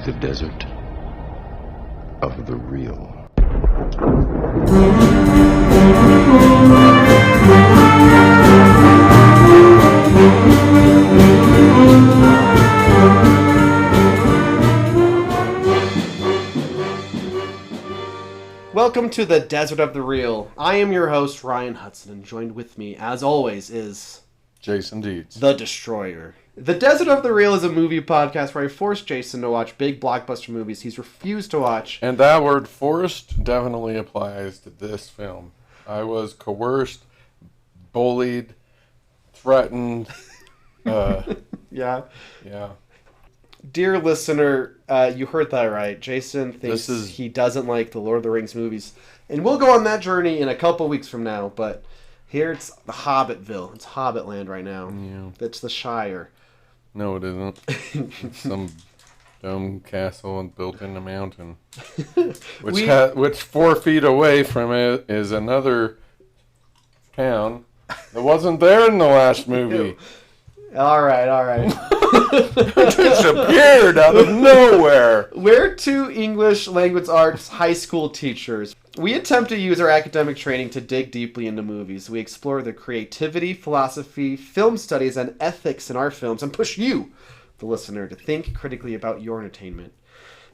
the desert of the real. Welcome to the Desert of the Real. I am your host, Ryan Hudson, and joined with me, as always, is... Jason Deeds. The Destroyer. The Desert of the Real is a movie podcast where I force Jason to watch big blockbuster movies he's refused to watch. And that word forced definitely applies to this film. I was coerced, bullied, threatened. Yeah. Yeah. Dear listener, you heard that right. Jason thinks he doesn't like the Lord of the Rings movies. And we'll go on that journey in a couple weeks from now, but here it's the Hobbitville. It's Hobbitland right now. Yeah. It's the Shire. No, it isn't. It's some dumb castle built in the mountain. Which 4 feet away from it is another town that wasn't there in the last movie. All right. It disappeared out of nowhere. We're two English language arts high school teachers. We attempt to use our academic training to dig deeply into movies. We explore the creativity, philosophy, film studies, and ethics in our films and push you, the listener, to think critically about your entertainment.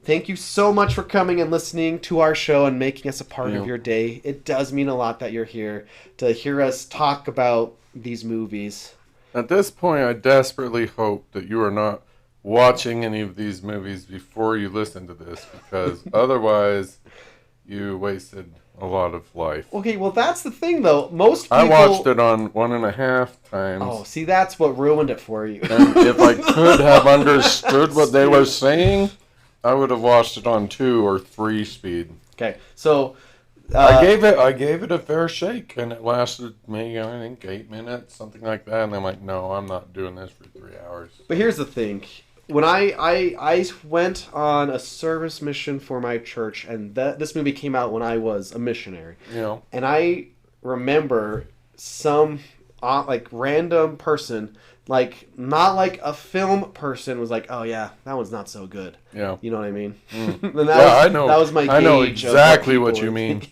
Thank you so much for coming and listening to our show and making us a part of your day. It does mean a lot that you're here to hear us talk about these movies. At this point, I desperately hope that you are not watching any of these movies before you listen to this, because otherwise you wasted a lot of life. Okay, well, that's the thing, though. Most people... I watched it on 1.5 times. Oh, see, that's what ruined it for you. And if I could have understood what they were saying, I would have watched it on 2 or 3 speed. Okay, so... I gave it a fair shake, and it lasted maybe, I think, 8 minutes, something like that. And I'm like, no, I'm not doing this for 3 hours. But here's the thing. When I went on a service mission for my church, and this movie came out when I was a missionary. You know. And I remember some random person, not like a film person, was like, "Oh yeah, that one's not so good." Yeah. You know what I mean? I know. That was my gauge. I know exactly of what you mean.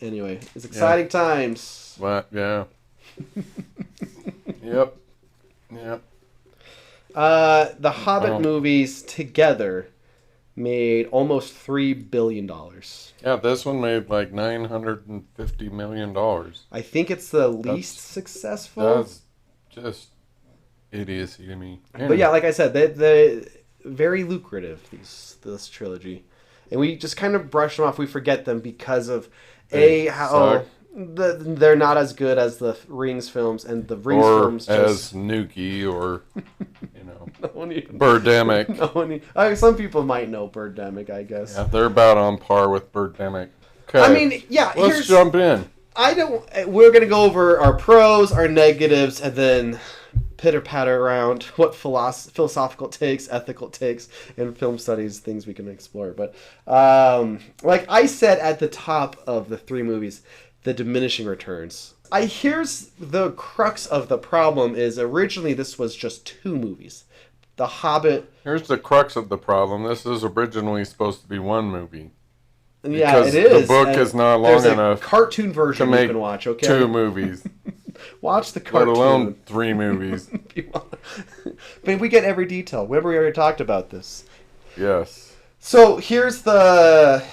Anyway, it's exciting times. But yeah. Yep. The Hobbit movies together made almost $3 billion. Yeah, this one made like $950 million. I think it's the least successful. That's just idiocy to me. Anyway. But yeah, like I said, they very lucrative, this trilogy. And we just kind of brush them off. We forget them because of, how they're not as good as the Rings films, and the Rings films just... as Nuki or, Birdemic. Some people might know Birdemic, I guess. Yeah, they're about on par with Birdemic. Okay. I mean, yeah, let's jump in. We're going to go over our pros, our negatives, and then pitter-patter around what philosophical takes, ethical takes, and film studies, things we can explore. But like I said at the top of the 3 movies, the diminishing returns. Here's the crux of the problem is originally this was just 2 movies. The Hobbit... Here's the crux of the problem. This is originally supposed to be 1 movie. Yeah, it is. The book is not long enough. There's a cartoon version you can watch, okay? 2 movies. Watch the cartoon. Let alone 3 movies. But we get every detail. Remember we already talked about this. Yes. So here's the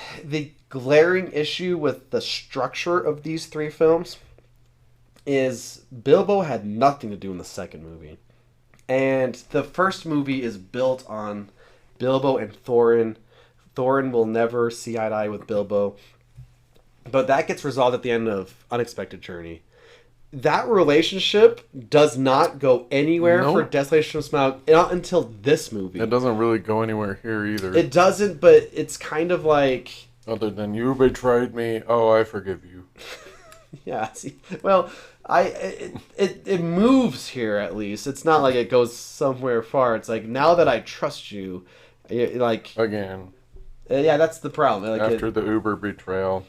glaring issue with the structure of these 3 films is Bilbo had nothing to do in the second movie. And the first movie is built on Bilbo and Thorin. Thorin will never see eye to eye with Bilbo. But that gets resolved at the end of Unexpected Journey. That relationship does not go anywhere for Desolation of Smaug, not until this movie. It doesn't really go anywhere here either. It doesn't, but it's kind of like... Other than you betrayed me, I forgive you. Yeah, see, well, it moves here at least. It's not like it goes somewhere far. It's like, now that I trust you, like... Again. Yeah, that's the problem. Like after the Uber betrayal.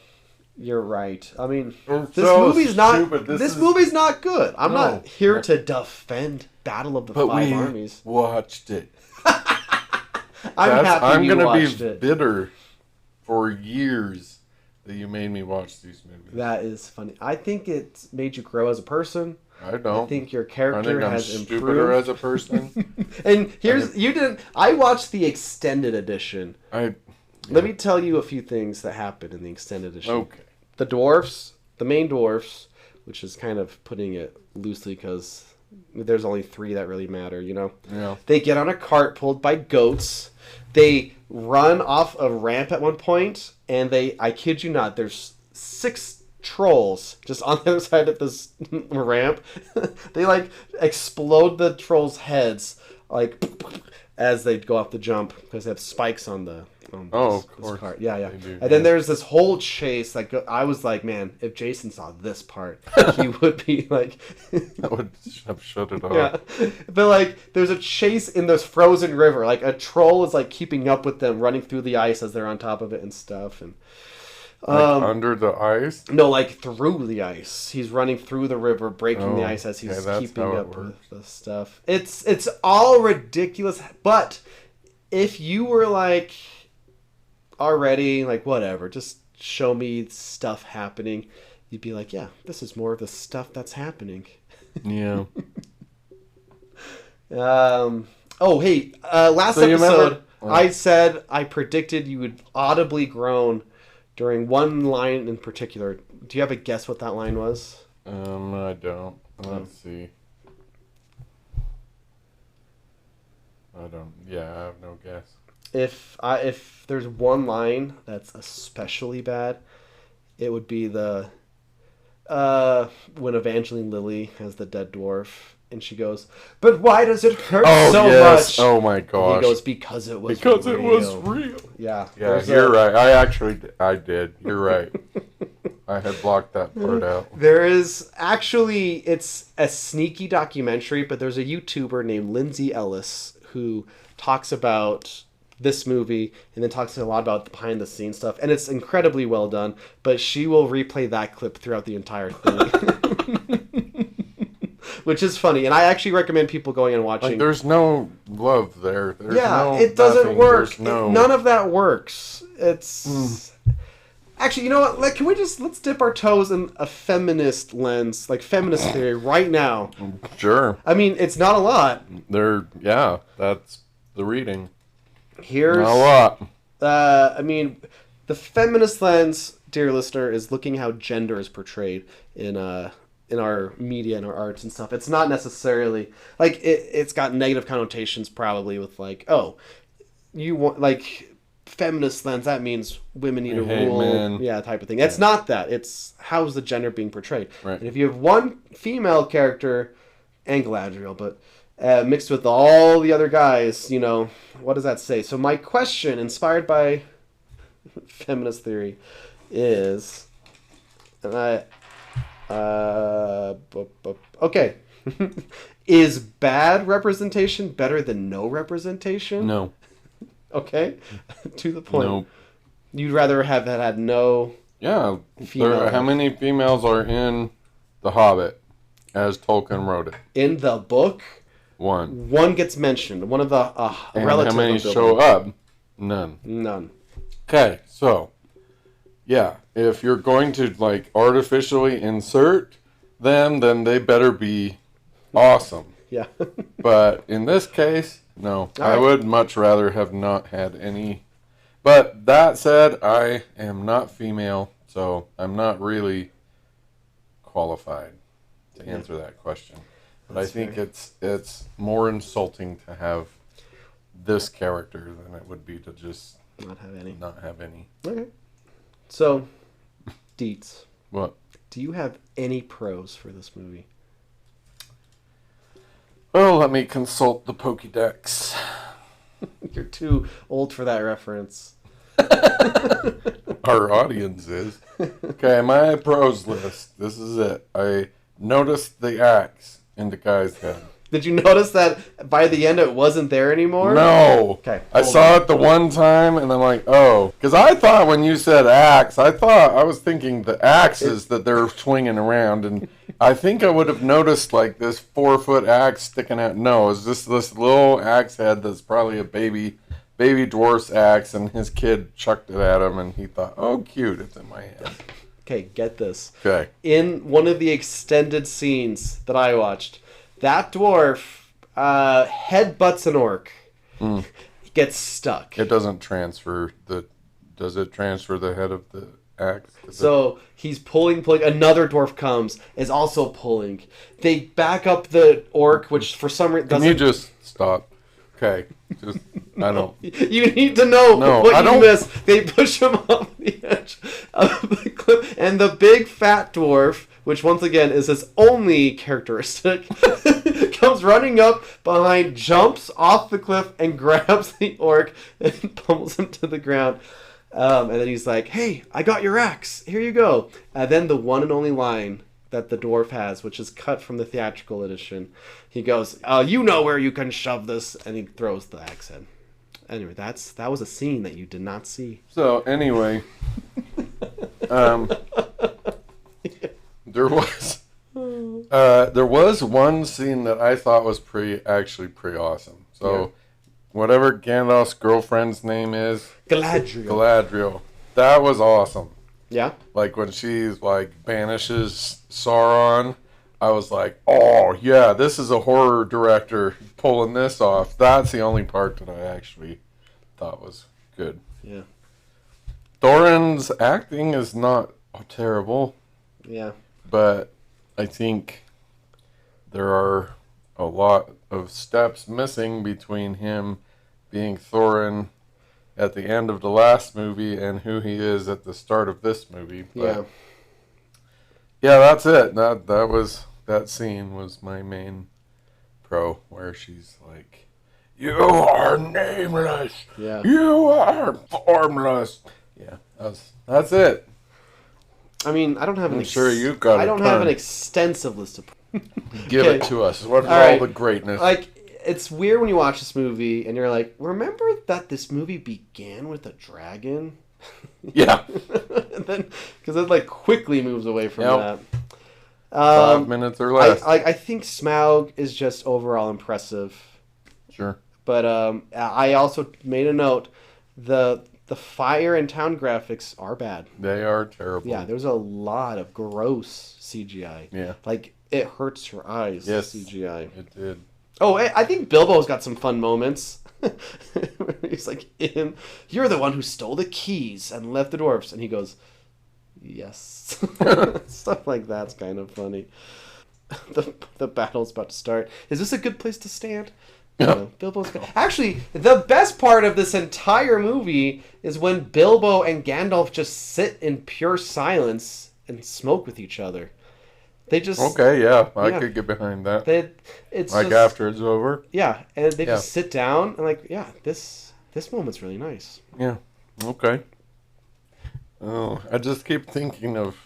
You're right. I mean, this movie's not good. I'm not here to defend Battle of the Five Armies. Watched it. happy you gonna watched be it. bitter for years that you made me watch these movies. That is funny. I think it made you grow as a person. I don't. I think your character I'm has stupider improved as a person. And I watched the extended edition. Let me tell you a few things that happened in the extended edition. Okay. The main dwarfs, which is kind of putting it loosely because there's only 3 that really matter, you know? Yeah. They get on a cart pulled by goats. They run off a ramp at one point, and I kid you not, there's 6 trolls just on the other side of this ramp. They like explode the trolls' heads like as they go off the jump because they have spikes on the of course. cart. Yeah. They do, And then there's this whole chase. Like I was like, man, if Jason saw this part, he would be like, I would have shut it off. yeah. But like, there's a chase in this frozen river. Like a troll is like keeping up with them, running through the ice as they're on top of it and stuff. And under the ice? no, like through the ice. He's running through the river, breaking the ice as he's keeping up with the stuff. It's all ridiculous. But if you were like already like whatever, just show me stuff happening, you'd be like, yeah, this is more of the stuff that's happening. Yeah. Oh, hey, last episode, I predicted you would audibly groan during one line in particular. Do you have a guess what that line was? I don't. Let's see. I don't. Yeah, I have no guess. If there's one line that's especially bad, it would be the when Evangeline Lilly has the dead dwarf and she goes, "But why does it hurt so much?" Oh my gosh. And he goes, "Because it was because real." it was real. Yeah. Yeah, you're right. I did. You're right. I had blocked that part out. There is actually, it's a sneaky documentary, but there's a YouTuber named Lindsay Ellis who talks about this movie and then talks a lot about the behind the scenes stuff, and it's incredibly well done, but she will replay that clip throughout the entire thing. Which is funny, and I actually recommend people going and watching. Like, there's no love there. There's it doesn't work. None of that works. It's actually, you know what? Like, can we let's dip our toes in a feminist lens, like feminist theory, right now? Sure. I mean, it's not a lot. That's the reading. Here's not a lot. I mean, the feminist lens, dear listener, is looking how gender is portrayed in our media and our arts and stuff. It's not necessarily like it's got negative connotations probably with like, oh, you want like feminist lens, that means women need to rule, men. Yeah, type of thing. That's not that. It's how's the gender being portrayed. Right. And if you have one female character, and Galadriel, but mixed with all the other guys, you know, what does that say? So my question, inspired by feminist theory, is, and okay. Is bad representation better than no representation? No. Okay. To the point. Nope. You'd rather have had no. Yeah. How many females are in The Hobbit as Tolkien wrote it? In the book? One. One gets mentioned. One of the and relatives. How many show up? None. None. Okay, so yeah, if you're going to like artificially insert them, then they better be awesome. Yeah. But in this case, no. All I right. would much rather have not had any. But that said, I am not female, so I'm not really qualified to answer that question. But I think it's more insulting to have this character than it would be to just Not have any. Okay. So, Dietz. What? Do you have any pros for this movie? Well, let me consult the Pokédex. You're too old for that reference. Our audience is. Okay, my pros list. This is it. I noticed the axe in the guy's head. Did you notice that by the end it wasn't there anymore? No. Okay. I saw it the one time and I'm like, oh. Because I thought when you said axe, I was thinking the axes that they're swinging around. And I think I would have noticed like this 4-foot axe sticking out. No, it's just this little axe head that's probably a baby baby dwarf's axe, and his kid chucked it at him, and he thought, "Oh, cute! It's in my hand." Okay, get this. Okay. In one of the extended scenes that I watched, that dwarf headbutts an orc. He gets stuck. It doesn't transfer the. Does it transfer the head of the axe? So he's pulling. Another dwarf comes, is also pulling. They back up the orc, which for some reason Can doesn't. you just stop? Okay. Just I don't. You need to know what you miss. They push him off the edge of the cliff, and the big fat dwarf, which once again is his only characteristic, comes running up behind, jumps off the cliff, and grabs the orc and pummels him to the ground. And then he's like, "Hey, I got your axe. Here you go." And then the one and only line that the dwarf has, which is cut from the theatrical edition, he goes, "You know where you can shove this," and he throws the axe in. Anyway, that was a scene that you did not see. So anyway, there was one scene that I thought was pretty awesome. So whatever Gandalf's girlfriend's name is, Galadriel, that was awesome. Yeah. Like when she's like banishes Sauron, I was like, "Oh yeah, this is a horror director pulling this off." That's the only part that I actually thought was good. Yeah. Thorin's acting is not terrible. Yeah. But I think there are a lot of steps missing between him being Thorin at the end of the last movie and who he is at the start of this movie. But yeah, that's it. That scene was my main pro, where she's like, "You are nameless. Yeah. You are formless." Yeah, that's it. I mean, I don't have sure you've got I don't have an extensive list of. Give it to us. What is all the greatness? Like, it's weird when you watch this movie and you're like, remember that this movie began with a dragon? Yeah. And then, because it like quickly moves away from that. 5 minutes or less. I think Smaug is just overall impressive. Sure. But I also made a note, the fire and town graphics are bad. They are terrible. Yeah, there's a lot of gross CGI. Yeah. Like, it hurts your eyes, yes, CGI. It did. Oh, I think Bilbo's got some fun moments. He's like, "You're the one who stole the keys and left the dwarfs." And he goes, "Yes." Stuff like that's kind of funny. The battle's about to start. Is this a good place to stand? Yeah. Bilbo's actually, the best part of this entire movie is when Bilbo and Gandalf just sit in pure silence and smoke with each other. They just I could get behind that. It's like just, after it's over. Yeah, and they just sit down and like, this moment's really nice. Yeah. Okay. Oh, I just keep thinking of.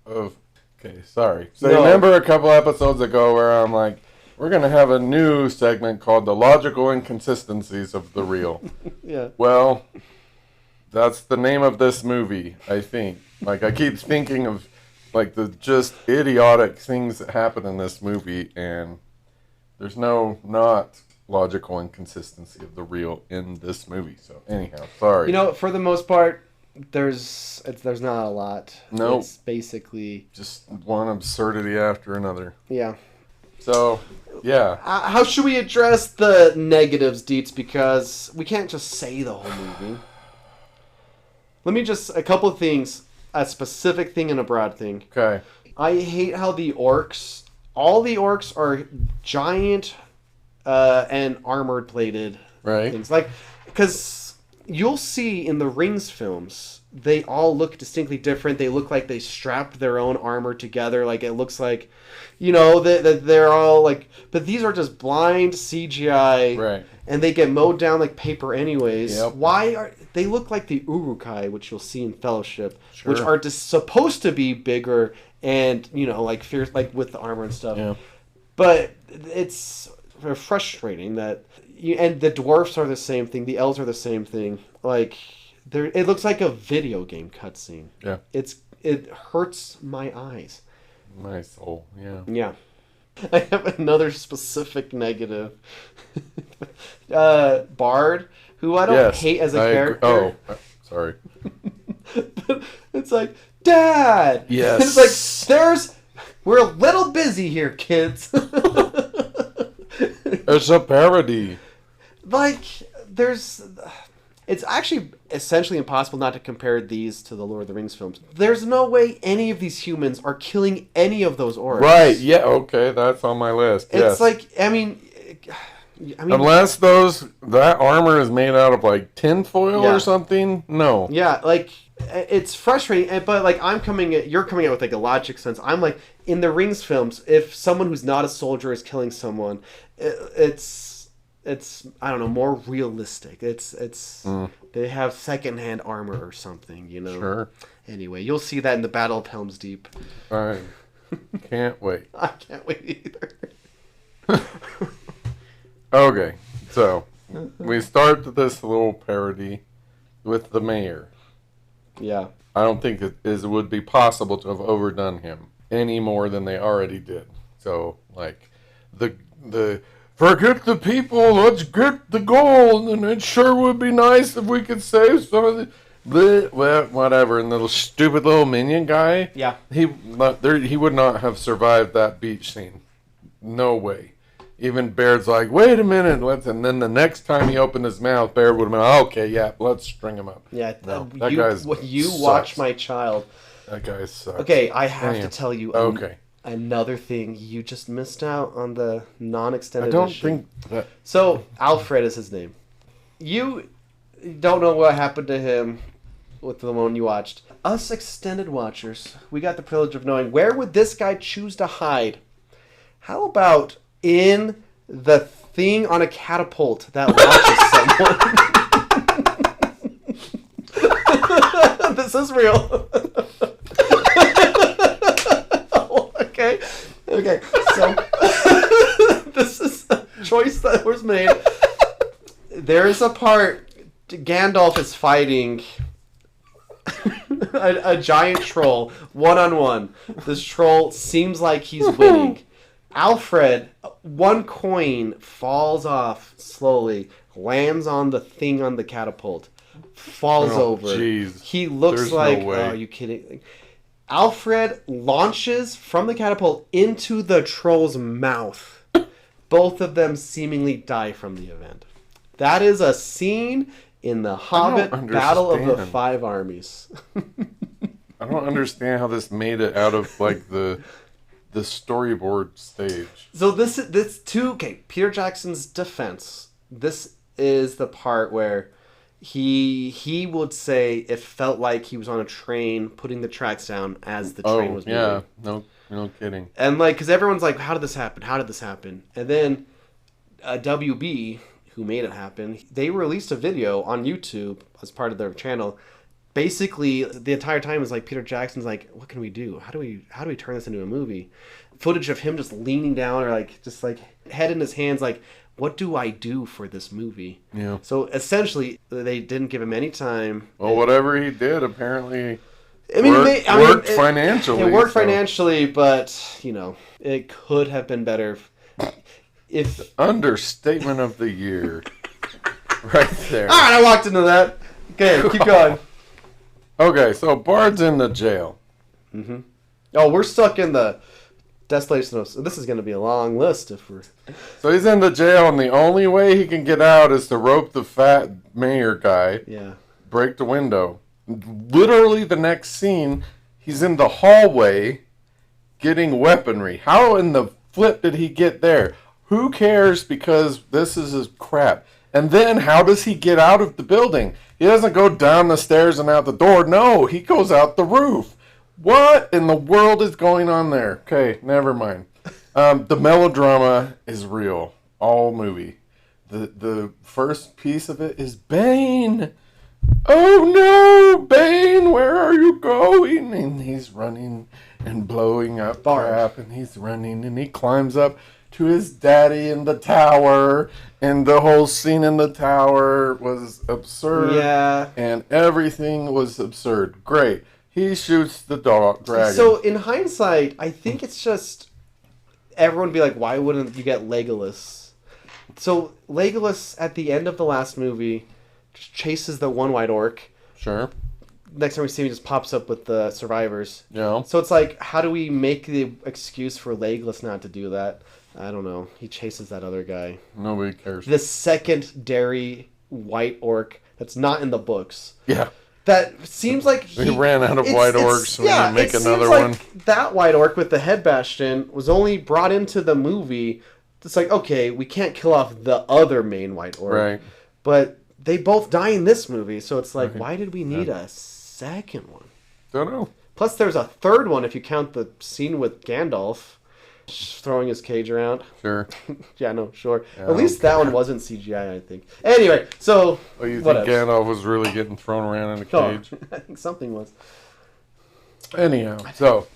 Okay, sorry. So remember a couple episodes ago where I'm like, we're gonna have a new segment called "The Logical Inconsistencies of the Real." Yeah. Well, that's the name of this movie, I think. Like, I keep thinking of like the just idiotic things that happen in this movie, and there's not logical inconsistency of the real in this movie. So anyhow, sorry. For the most part, there's not a lot. No. It's basically just one absurdity after another. Yeah. So, yeah. How should we address the negatives, Deets? Because we can't just say the whole movie. Let me a couple of things. A specific thing and a broad thing. Okay. I hate how all the orcs are giant and armored plated. Right. Things. Like, because you'll see in the Rings films, they all look distinctly different. They look like they strapped their own armor together. Like, it looks like, they're all like, but these are just blind CGI. Right. And they get mowed down like paper anyways. Yep. They look like the Uruk-hai, which you'll see in Fellowship, sure. which are just supposed to be bigger and, like fierce, like with the armor and stuff. Yeah. But it's frustrating that, and the dwarfs are the same thing. The elves are the same thing. Like, it looks like a video game cutscene. Yeah. It hurts my eyes. My soul. Yeah. Yeah. I have another specific negative. Bard, who I don't hate as a character. Oh, sorry. It's like, Dad! Yes. And it's like, we're a little busy here, kids. It's a parody. Like, it's actually essentially impossible not to compare these to the Lord of the Rings films. There's no way any of these humans are killing any of those orcs. Right, yeah, okay, that's on my list. It's like, I mean, unless that armor is made out of like tinfoil or something, no. Yeah, like, it's frustrating, but like you're coming at with like a logic sense. I'm like, in the Rings films, if someone who's not a soldier is killing someone, it's I don't know, more realistic. They have secondhand armor or something, you know. Sure. Anyway, you'll see that in the Battle of Helm's Deep. I can't wait. I can't wait either. Okay, so we start this little parody with the mayor. Yeah. I don't think it would be possible to have overdone him any more than they already did. So, like, the forget the people, let's get the gold, and it sure would be nice if we could save some of the whatever. And the stupid little minion guy, he would not have survived that beach scene. No way. Even Baird's like, wait a minute, and then the next time he opened his mouth, Baird would have been, okay, yeah, let's string him up. Yeah, no, that guy's sucks. Watch my child. That guy sucks. Okay, I have to tell you okay. Another thing. You just missed out on the non-extended edition. I don't edition. think that... So, Alfred is his name. You don't know what happened to him with the one you watched. Us extended watchers, we got the privilege of knowing, where would this guy choose to hide? How about in the thing on a catapult that launches someone? This is real. Okay. So this is a choice that was made. There is a part Gandalf is fighting a giant troll one-on-one. This troll seems like he's winning. Alfred, one coin falls off slowly, lands on the thing on the catapult, falls over. Geez. He looks There's like, no way. are you kidding? Alfred launches from the catapult into the troll's mouth. Both of them seemingly die from the event. That is a scene in the Hobbit Battle of the Five Armies. I don't understand how this made it out of like the storyboard stage. So Peter Jackson's defense. This is the part where he would say it felt like he was on a train putting the tracks down as the train was moving. No kidding. And like, because everyone's like, how did this happen? And then WB, who made it happen, they released a video on YouTube as part of their channel. Basically, the entire time is like Peter Jackson's like, what can we do? How do we turn this into a movie? Footage of him just leaning down or like just like head in his hands, like, what do I do for this movie? Yeah. So essentially, they didn't give him any time. Well, whatever he did, apparently, worked financially. It worked financially, but you know, it could have been better. If understatement of the year, right there. All right, I walked into that. Okay, keep going. Okay, so Bard's in the jail. Mm-hmm. Oh, we're stuck in the Desolation of... This is going to be a long list if we're... So he's in the jail, and the only way he can get out is to rope the fat mayor guy. Yeah. Break the window. Literally the next scene, he's in the hallway getting weaponry. How in the flip did he get there? Who cares, because this is his crap. And then how does he get out of the building? He doesn't go down the stairs and out the door. No, he goes out the roof. What in the world is going on there? Okay, never mind. The melodrama is real. All movie. The first piece of it is Bane. Oh no, Bane, where are you going? And he's running and blowing up crap, and he's running, and he climbs up to his daddy in the tower, and the whole scene in the tower was absurd. Yeah. And everything was absurd. Great. He shoots the dragon. So in hindsight, I think it's just everyone would be like, why wouldn't you get Legolas? So Legolas at the end of the last movie just chases the one white orc. Sure. Next time we see him, he just pops up with the survivors. Yeah. So it's like, how do we make the excuse for Legolas not to do that? I don't know. He chases that other guy. Nobody cares. The secondary white orc that's not in the books. Yeah. That seems like he ran out of white orcs. We need to make another one. That white orc with the head bashed in was only brought into the movie. It's like, okay, we can't kill off the other main white orc. Right. But they both die in this movie, so it's like, why did we need a second one? Don't know. Plus, there's a third one if you count the scene with Gandalf throwing his cage around. Sure. Yeah, no, sure. Yeah, At least that one wasn't CGI, I think. Anyway, so... Oh, you think Gandalf was really getting thrown around in a cage? Oh, I think something was. Anyhow, so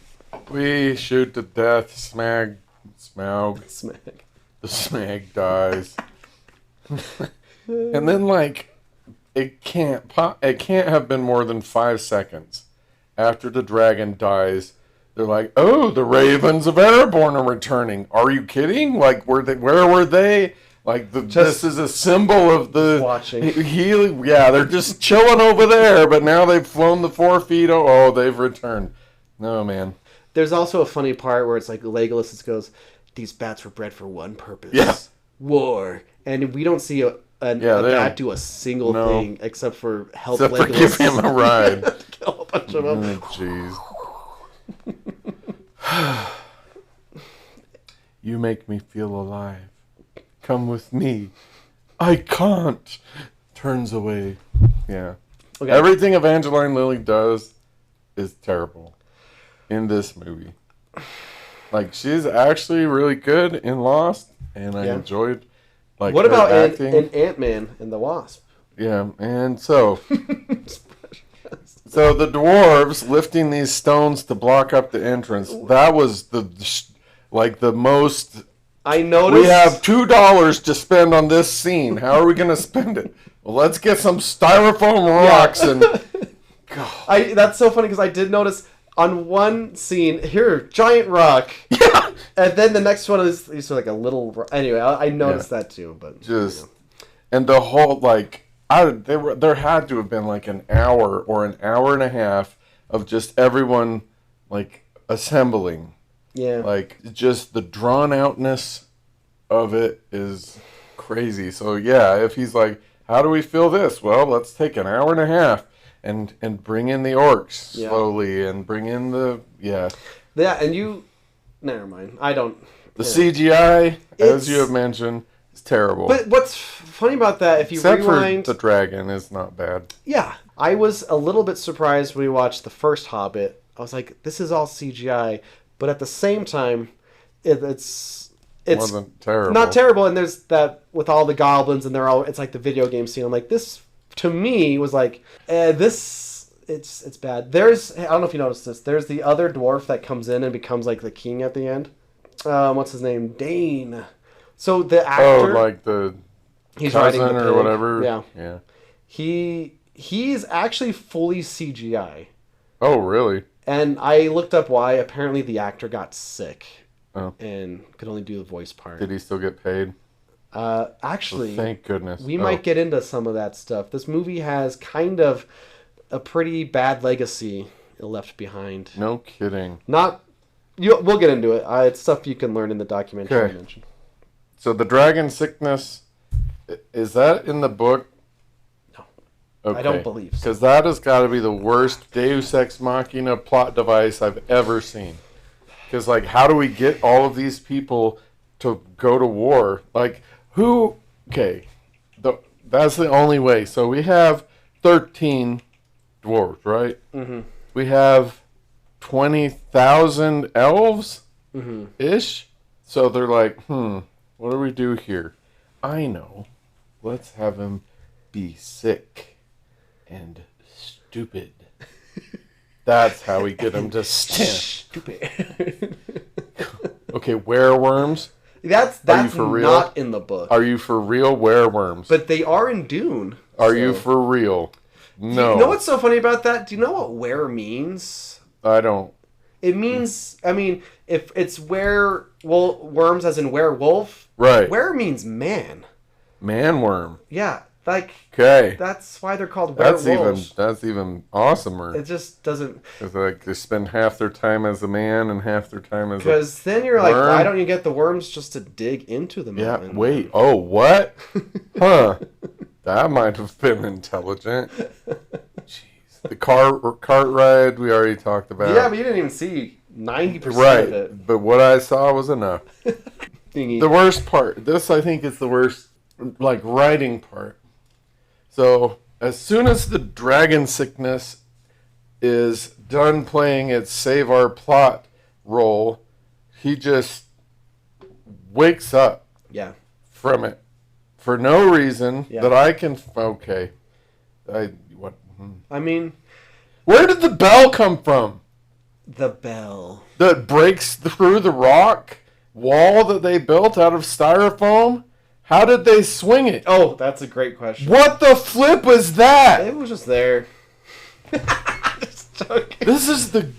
we shoot to death. Smaug. Smack. The Smaug dies. And then, like, it can't have been more than 5 seconds after the dragon dies. They're like, oh, the ravens of Erebor are returning. Are you kidding? Like, where were they? Like, this is a symbol of the watching. Yeah, they're just chilling over there, but now they've flown the 4 feet. Oh, they've returned. No, man. There's also a funny part where it's like Legolas just goes, these bats were bred for one purpose. Yeah. War. And we don't see a bat do a single thing except for help Legolas. Except for give him a ride. Kill a bunch of them. Jeez. You make me feel alive. Come with me. I can't. Turns away. Yeah. Okay. Everything Evangeline Lilly does is terrible in this movie. Like, she's actually really good in Lost, and I enjoyed like what her about acting. in Ant-Man and the Wasp? Yeah, and so the dwarves lifting these stones to block up the entrance, that was the most... I noticed... We have $2 to spend on this scene. How are we going to spend it? Well, let's get some styrofoam rocks and... God. That's so funny because I did notice on one scene, here, giant rock. Yeah. And then the next one is like a little... Anyway, I noticed that too. But just... And the whole, like... there had to have been like an hour or an hour and a half of just everyone like assembling. Yeah. Like just the drawn outness of it is crazy. So yeah, if he's like, how do we fill this? Well, let's take an hour and a half and bring in the orcs slowly and bring in the Yeah, and you... Never mind. I don't... The CGI, as you have mentioned, is terrible. But what's funny about that, if you rewind... for the dragon, is not bad. Yeah. I was a little bit surprised when we watched the first Hobbit. I was like, this is all CGI. But at the same time, it's wasn't terrible. Not terrible. And there's that with all the goblins, and it's like the video game scene. I'm like, this, to me, was like, it's bad. I don't know if you noticed this. There's the other dwarf that comes in and becomes like the king at the end. What's his name? Dane. So the actor... Oh, like the he's cousin riding the or pig. whatever? Yeah. He's actually fully CGI. Oh, really? And I looked up why. Apparently the actor got sick. Oh. And could only do the voice part. Did he still get paid? Actually... Thank goodness. We might get into some of that stuff. This movie has kind of a pretty bad legacy it left behind. No kidding. We'll get into it. It's stuff you can learn in the documentary I mentioned. So the dragon sickness, is that in the book? No. Okay. I don't believe so. Because that has got to be the worst Deus Ex Machina plot device I've ever seen. Because, like, how do we get all of these people to go to war? Like, who... Okay. That's the only way. So we have 13 dwarves, right? Mm-hmm. We have 20,000 elves-ish. Mm-hmm. So they're like, what do we do here? I know. Let's have him be sick and stupid. That's how we get him to stand. Stupid. Okay, wereworms. That's for real? Not in the book. Are you for real, wereworms? But they are in Dune. Are you for real? No. You know what's so funny about that? Do you know what were means? I don't. It means, I mean, if it's worms as in werewolf, right? Were means man. Man worm. Yeah. Like, Okay. that's why they're called That's werewolves. even awesomer. It just doesn't... It's like they spend half their time as a man and half their time as a Because then you're like, worm. why don't you get the worms just to dig into the Yeah, mountain? wait. Oh, what? Huh. That might have been intelligent. Jeez. The cart ride we already talked about. Yeah, but you didn't even see 90% Right. of it. But what I saw was enough. Thingy. The worst part. This, I think, is the worst, like, writing part. So, as soon as the dragon sickness is done playing its save our plot role, he just wakes up Yeah. from it for no reason Yeah. that I can. Okay, what? I mean, Where did the bell come from? the bell. That breaks through the rock wall that they built out of styrofoam? How did they swing it? Oh, that's a great question. What the flip was that? It was just there. Just joking. This is the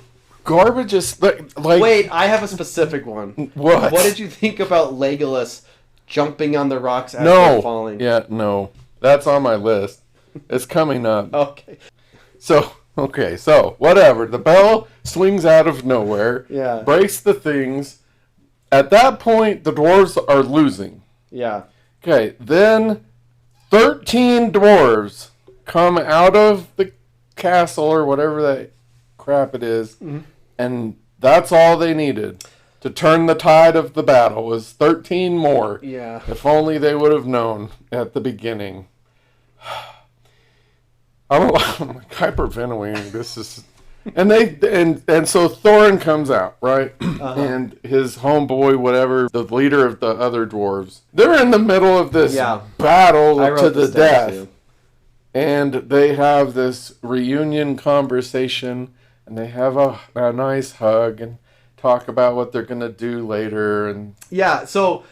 garbagest. Like, Wait, I have a specific one. what? What did you think about Legolas jumping on the rocks as No. they're falling? Yeah, no. That's on my list. It's coming up. Okay. So, okay, so, whatever. The bell swings out of nowhere. Yeah. Breaks the things. At that point, the dwarves are losing. Yeah. Okay, then 13 dwarves come out of the castle or whatever that crap it is, and that's all they needed to turn the tide of the battle was 13 more. Yeah. If only they would have known at the beginning. I'm like hyperventilating. This is, and so Thorin comes out, right? And his homeboy, whatever, the leader of the other dwarves, they're in the middle of this battle I to wrote the this down, death. too. And they have this reunion conversation, and they have a nice hug and talk about what they're gonna do later. And Yeah, so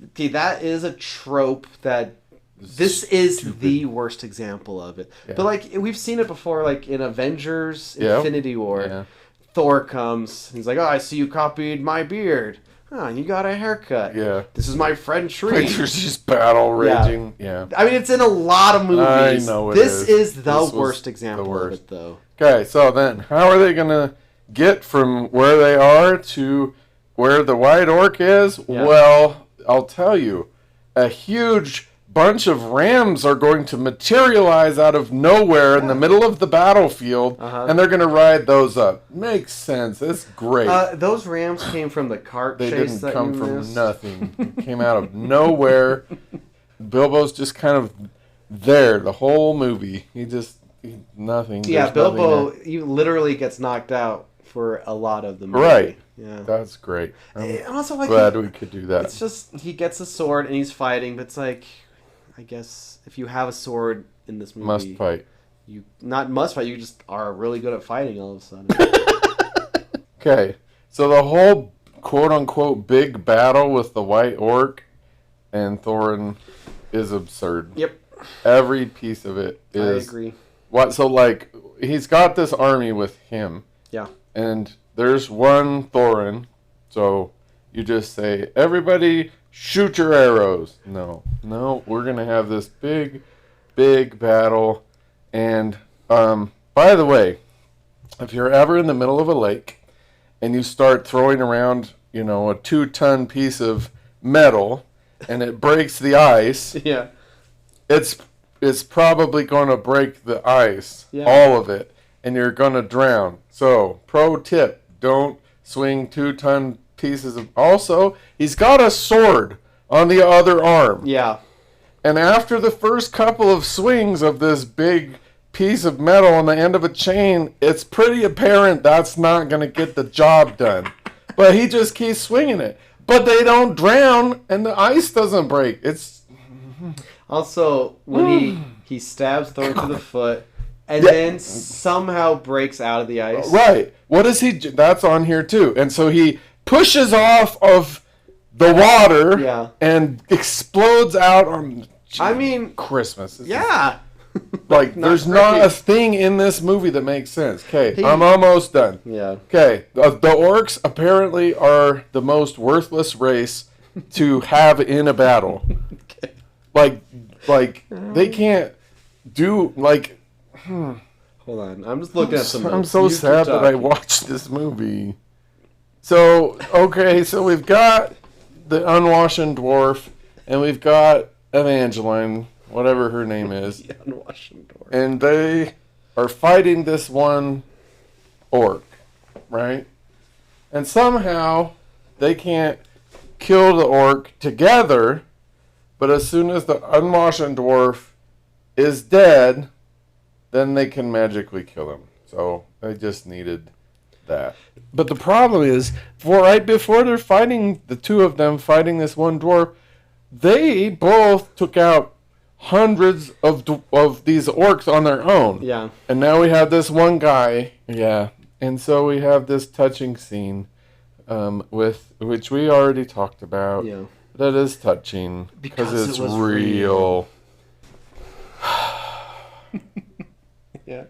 okay, that is a trope that this is the worst example of it. Yeah. But like we've seen it before, like in Avengers Yep. Infinity War. Yeah. Thor comes, he's like, "Oh, I see you copied my beard. Oh, you got a haircut. Yeah. This is my friend Tree." like, there's just battle raging. Yeah. I mean, it's in a lot of movies. I know it this is the This was worst the example worst. of it, though. Okay, so then how are they gonna get from where they are to where the white orc is? Yeah. Well, I'll tell you, a huge bunch of rams are going to materialize out of nowhere in the middle of the battlefield, and they're going to ride those up. Makes sense. It's great. Those rams came from the cart They chase didn't that come you from missed. nothing. It came out of nowhere. Bilbo's just kind of there the whole movie. Nothing. Yeah, There's nothing Bilbo, there. he literally gets knocked out for a lot of the movie. Right. Yeah. That's great. I'm And also, like, glad we could do that. it's just he gets a sword and he's fighting, but it's like, I guess if you have a sword in this movie, Must fight. You not must fight. You just are really good at fighting all of a sudden. Okay, so the whole quote-unquote big battle with the white orc and Thorin is absurd. Yep, Every piece of it is. I agree. What? So like he's got this army with him, Yeah, and there's one Thorin. So you just say, everybody shoot your arrows. No, we're gonna have this big battle. And by the way, if you're ever in the middle of a lake and you start throwing around, a 2-ton piece of metal and it breaks the ice, yeah. it's probably going to break the ice, Yeah. all of it, and you're going to drown. So, pro tip, don't swing 2-ton pieces of... Also, he's got a sword on the other arm. Yeah. And after the first couple of swings of this big piece of metal on the end of a chain, it's pretty apparent that's not going to get the job done. But he just keeps swinging it. But they don't drown, and the ice doesn't break. It's... Also, when he stabs Thor through the foot, and then somehow breaks out of the ice. Right. What does he do? That's on here, too. And so he pushes off of the water and explodes out on... Christmas. Yeah. Like, there's not great. a thing in this movie that makes sense. Okay, I'm almost done. Yeah. Okay, the orcs apparently are the most worthless race to have in a battle. Okay. Like, Like, they can't do, like... Hold on. I'm just looking at some I'm notes. so You keep sad that I talking. watched this movie. So, okay, so we've got the unwashen dwarf, and we've got Evangeline, whatever her name is. The unwashed dwarf. And they are fighting this one orc, right? And somehow they can't kill the orc together, but as soon as the unwashed dwarf is dead, then they can magically kill him. So they just needed that. But the problem is, right before they're fighting, the two of them fighting this one dwarf, they both took out hundreds of these orcs on their own. Yeah. And now we have this one guy. Yeah. And so we have this touching scene, with which we already talked about. Yeah. That is touching because it's it was real. Yeah.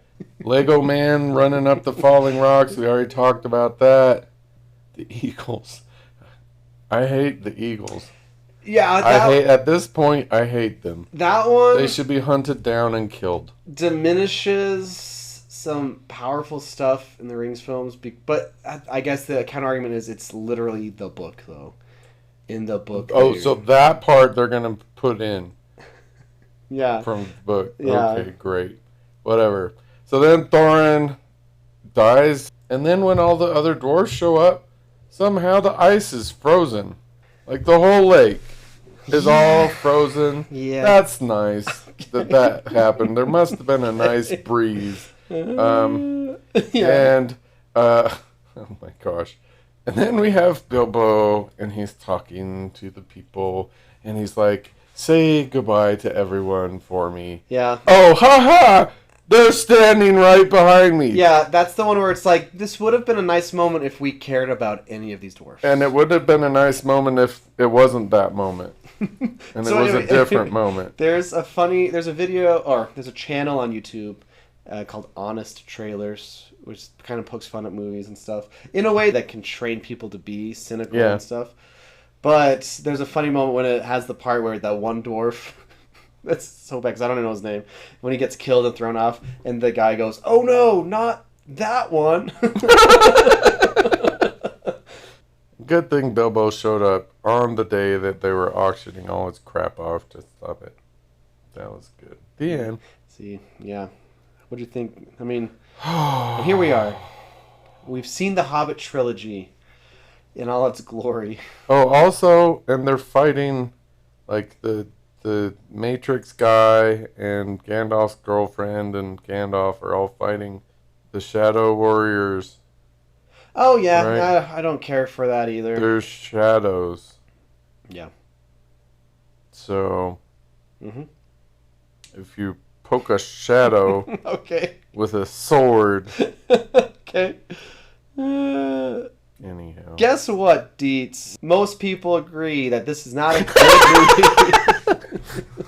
Lego Man running up the falling rocks. We already talked about that. The Eagles. I hate the Eagles. Yeah. At this point, I hate them. That one They should be hunted down and killed. diminishes some powerful stuff in the Rings films, but I guess the counter argument is it's literally the book, though. In the book. Oh, so that part they're going to put in yeah. from the book. Yeah. Okay, great. Whatever. So then Thorin dies, and then when all the other dwarves show up, somehow the ice is frozen. Like the whole lake is all frozen. Yeah. That's nice that happened. There must have been a nice breeze. Yeah. And, oh my gosh. And then we have Bilbo, and he's talking to the people, and he's like, say goodbye to everyone for me. Yeah. Oh, ha! They're standing right behind me. Yeah, that's the one where it's like, this would have been a nice moment if we cared about any of these dwarfs. And it would have been a nice moment if it wasn't that moment. And So it was anyway, a different moment. There's a video, or there's a channel on YouTube called Honest Trailers, which kind of pokes fun at movies and stuff in a way that can train people to be cynical and stuff. But there's a funny moment when it has the part where that one dwarf, that's so bad because I don't even know his name, when he gets killed and thrown off, and the guy goes, "Oh no, not that one." Good thing Bilbo showed up on the day that they were auctioning all his crap off to stop it. That was good. The end. See, yeah. What do you think? I mean, and here we are. We've seen the Hobbit trilogy in all its glory. Oh, also, and they're fighting, like, the Matrix guy and Gandalf's girlfriend and Gandalf are all fighting the Shadow Warriors. Oh, yeah. Right. I don't care for that either. They're shadows. Yeah. So, Mm-hmm. if you poke a shadow Okay. with a sword... Okay. Anyhow. Guess what, Deets? Most people agree that this is not a good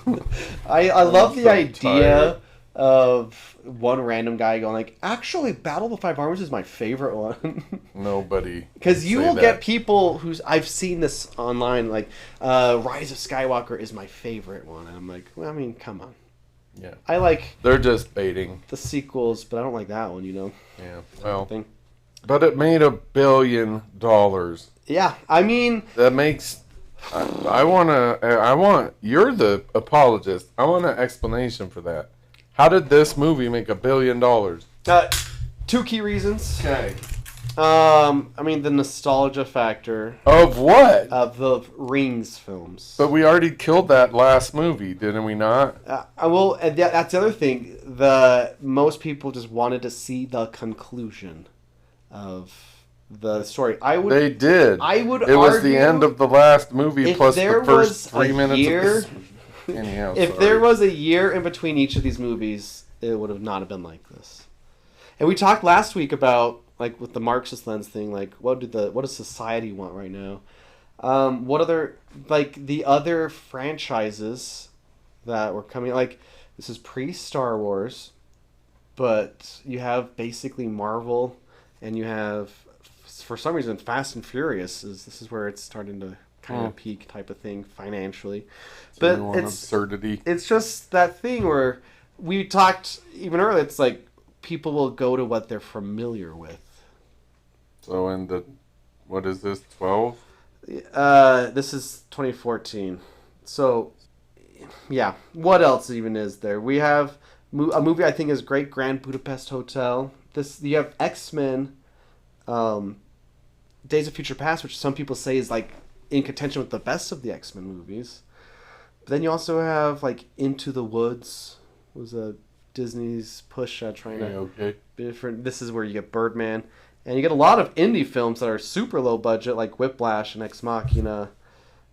movie. I love the idea of one random guy going like, actually, Battle of the Five Armies is my favorite one. Nobody. Because you say will that. get people who's... I've seen this online, like, Rise of Skywalker is my favorite one. And I'm like, well, I mean, come on. Yeah. I like They're just baiting. the sequels, but I don't like that one, you know? Yeah. Well, Thing. but it made $1 billion. Yeah, I mean... That makes... I want... You're the apologist. I want an explanation for that. How did this movie make $1 billion? Two key reasons. Okay. I mean, the nostalgia factor Of what? of the Rings films. But we already killed that last movie, didn't we not? That's the other thing. Most people just wanted to see the conclusion of the story. They did. I would It was argue the end of the last movie if plus there the first was 3 a minutes year- of this. Anyhow, If there was a year in between each of these movies, it would have not have been like this. And we talked last week about, like, with the Marxist lens thing, like, what does society want right now? What other, like, the other franchises that were coming, like, this is pre-Star Wars, but you have basically Marvel, and you have, for some reason, Fast and Furious. This is where it's starting to kind of peak type of thing financially. It's But really one absurdity. It's just that thing where we talked even earlier. It's like people will go to what they're familiar with. So what is this, 12? This is 2014. So, yeah. What else even is there? We have a movie I think is great, Grand Budapest Hotel. You have X-Men, Days of Future Past, which some people say is like in contention with the best of the X-Men movies. But then you also have like Into the Woods, was a Disney's push trying to be different. This is where you get Birdman. And you get a lot of indie films that are super low budget, like Whiplash and Ex Machina,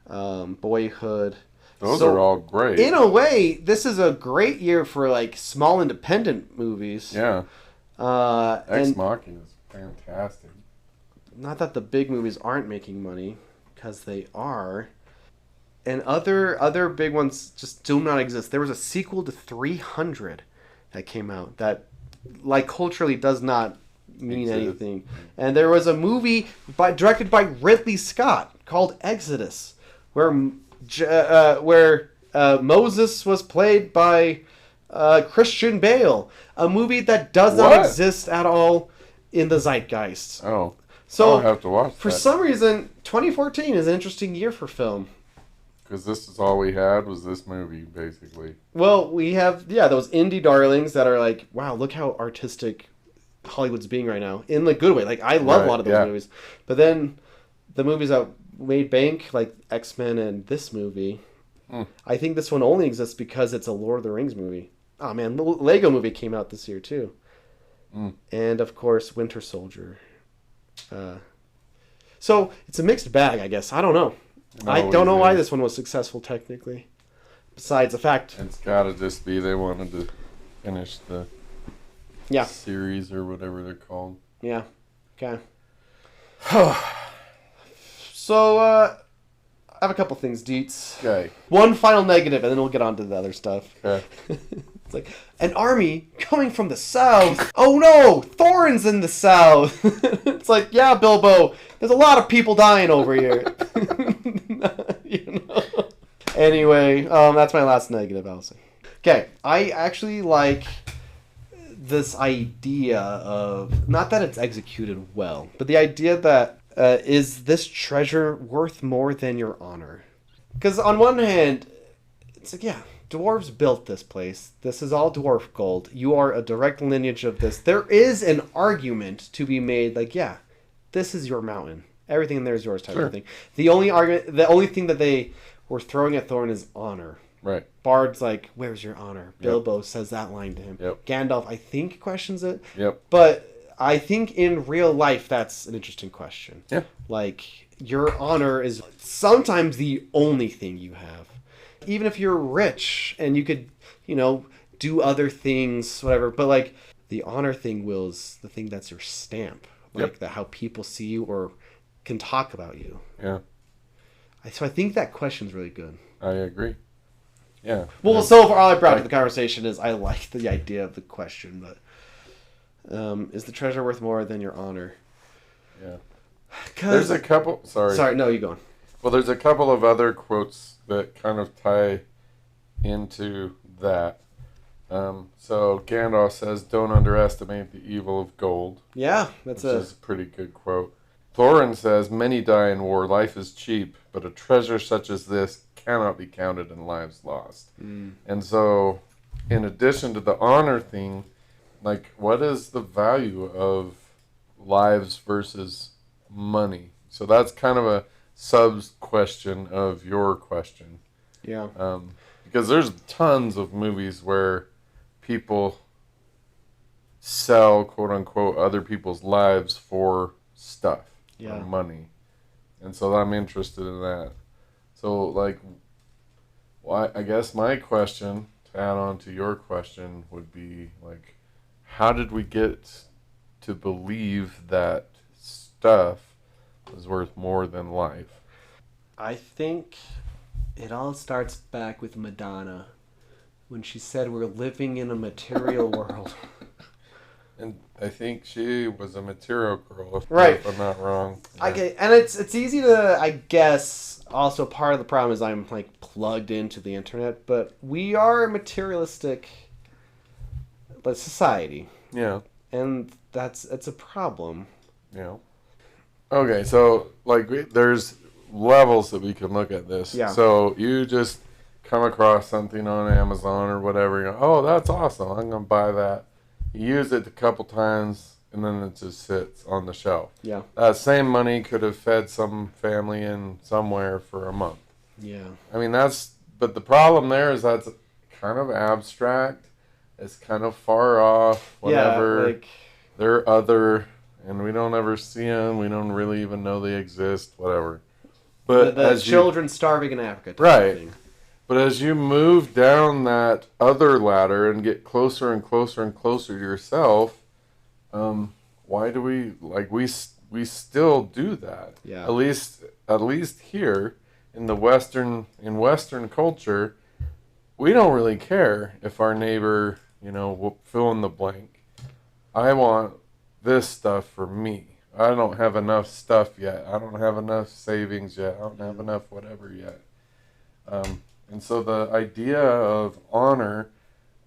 Boyhood. Those are all great. In a way, this is a great year for like small independent movies. Yeah. Ex Machina is fantastic. Not that the big movies aren't making money, because they are. And other big ones just do not exist. There was a sequel to 300 that came out that, like, culturally does not mean anything. And there was a movie directed by Ridley Scott called Exodus, where Moses was played by Christian Bale, a movie that does not exist at all in the zeitgeist. Oh, so I'll have to watch that. For some reason, 2014 is an interesting year for film. Because this is all we had was this movie, basically. Well, we have those indie darlings that are like, wow, look how artistic Hollywood's being right now, in the good way. Like, I love a lot of those movies, but then the movies that made bank, like X-Men and this movie, I think this one only exists because it's a Lord of the Rings movie. Oh man, the Lego movie came out this year too, and of course Winter Soldier. So it's a mixed bag, I guess. I don't know. I don't know why this one was successful technically, besides the fact it's got to just be they wanted to finish the series or whatever they're called. Yeah. Okay. So, I have a couple things, Deets. Okay. One final negative, and then we'll get on to the other stuff. Okay. It's like, an army coming from the south. Oh no! Thorin's in the south! It's like, yeah, Bilbo, there's a lot of people dying over here. You know? Anyway, that's my last negative, Allison. Okay, I actually like this idea of, not that it's executed well, but the idea that is this treasure worth more than your honor? Because on one hand, it's like, yeah, dwarves built this place. This is all dwarf gold. You are a direct lineage of this. There is an argument to be made, like, yeah, this is your mountain. Everything in there is yours type of thing. The only thing that they were throwing at Thorin is honor. Right. Bard's like, where's your honor? Bilbo says that line to him. Yep. Gandalf, I think, questions it. Yep. But I think in real life, that's an interesting question. Yeah. Like, your honor is sometimes the only thing you have. Even if you're rich and you could, do other things, whatever. But, like, the honor thing is the thing that's your stamp. Like, how people see you or can talk about you. Yeah. So I think that question's really good. I agree. Yeah. Well, so far all I brought to the conversation is I like the idea of the question, but is the treasure worth more than your honor? Yeah. There's a couple... Sorry, no, you go on. Well, there's a couple of other quotes that kind of tie into that. So Gandalf says, "Don't underestimate the evil of gold." Yeah, which is a pretty good quote. Thorin says, "Many die in war. Life is cheap, but a treasure such as this cannot be counted in lives lost." And so, in addition to the honor thing, like, what is the value of lives versus money? So that's kind of a sub-question of your question. Yeah. Because there's tons of movies where people sell, quote-unquote, other people's lives for stuff. Yeah. Or money. And so I'm interested in that. So, like, well, I guess my question, to add on to your question, would be, like, how did we get to believe that stuff is worth more than life? I think it all starts back with Madonna, when she said we're living in a material world. And I think she was a material girl, Right. if I'm not wrong. Okay, and it's easy to, I guess, also part of the problem is I'm like plugged into the internet, but we are a materialistic society, Yeah. and it's a problem. Yeah. Okay, so like there's levels that we can look at this. Yeah. So you just come across something on Amazon or whatever, you go, oh, that's awesome, I'm gonna buy that. You use it a couple times, and then it just sits on the shelf. Yeah. That same money could have fed some family in somewhere for a month. Yeah. I mean, but the problem there is that's kind of abstract. It's kind of far off, whatever. Yeah, like, they're other, and we don't ever see them. We don't really even know they exist, whatever. But the children starving in Africa. Right. Thing. But as you move down that other ladder and get closer and closer and closer to yourself, why do we still do that? Yeah. At least here in Western culture, we don't really care if our neighbor, will fill in the blank. I want this stuff for me. I don't have enough stuff yet. I don't have enough savings yet. I don't have enough whatever yet. And so the idea of honor,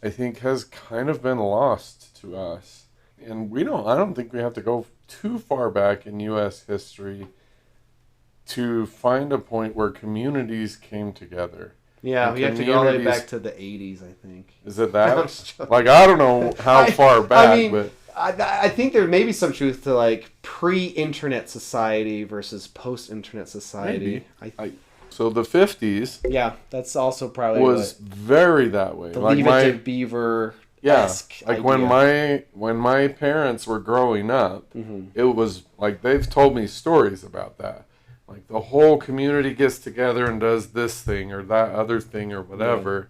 I think, has kind of been lost to us. And I don't think we have to go too far back in U.S. history to find a point where communities came together. Yeah, we have to go all the way back to the 80s, I think. Is it that? Like, I don't know how far back, but... I think there may be some truth to, like, pre-internet society versus post-internet society. Maybe. So the 50s... Yeah, that's also probably was very that way. The like Leave It to Beaver... Yeah, like idea. when my parents were growing up, it was like they've told me stories about that. Like the whole community gets together and does this thing or that other thing or whatever.